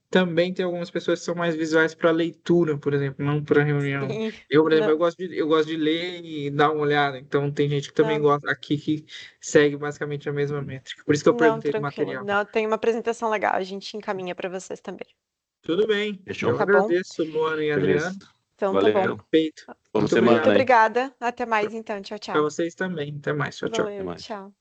Também tem algumas pessoas que são mais visuais para leitura, por exemplo, não para reunião. Sim, Eu, por exemplo, eu gosto de ler e dar uma olhada. Então, tem gente que também gosta aqui que segue basicamente a mesma métrica. Por isso que eu perguntei do material. Não, tem uma apresentação legal, a gente encaminha para vocês também. Tudo bem. Fechou. Eu agradeço, Luana e Adriano. Então, valeu. tá bom. Perfeito. Muito obrigada. Até mais, então. Tchau, tchau. Para vocês também. Até mais. Tchau, tchau. Valeu, tchau.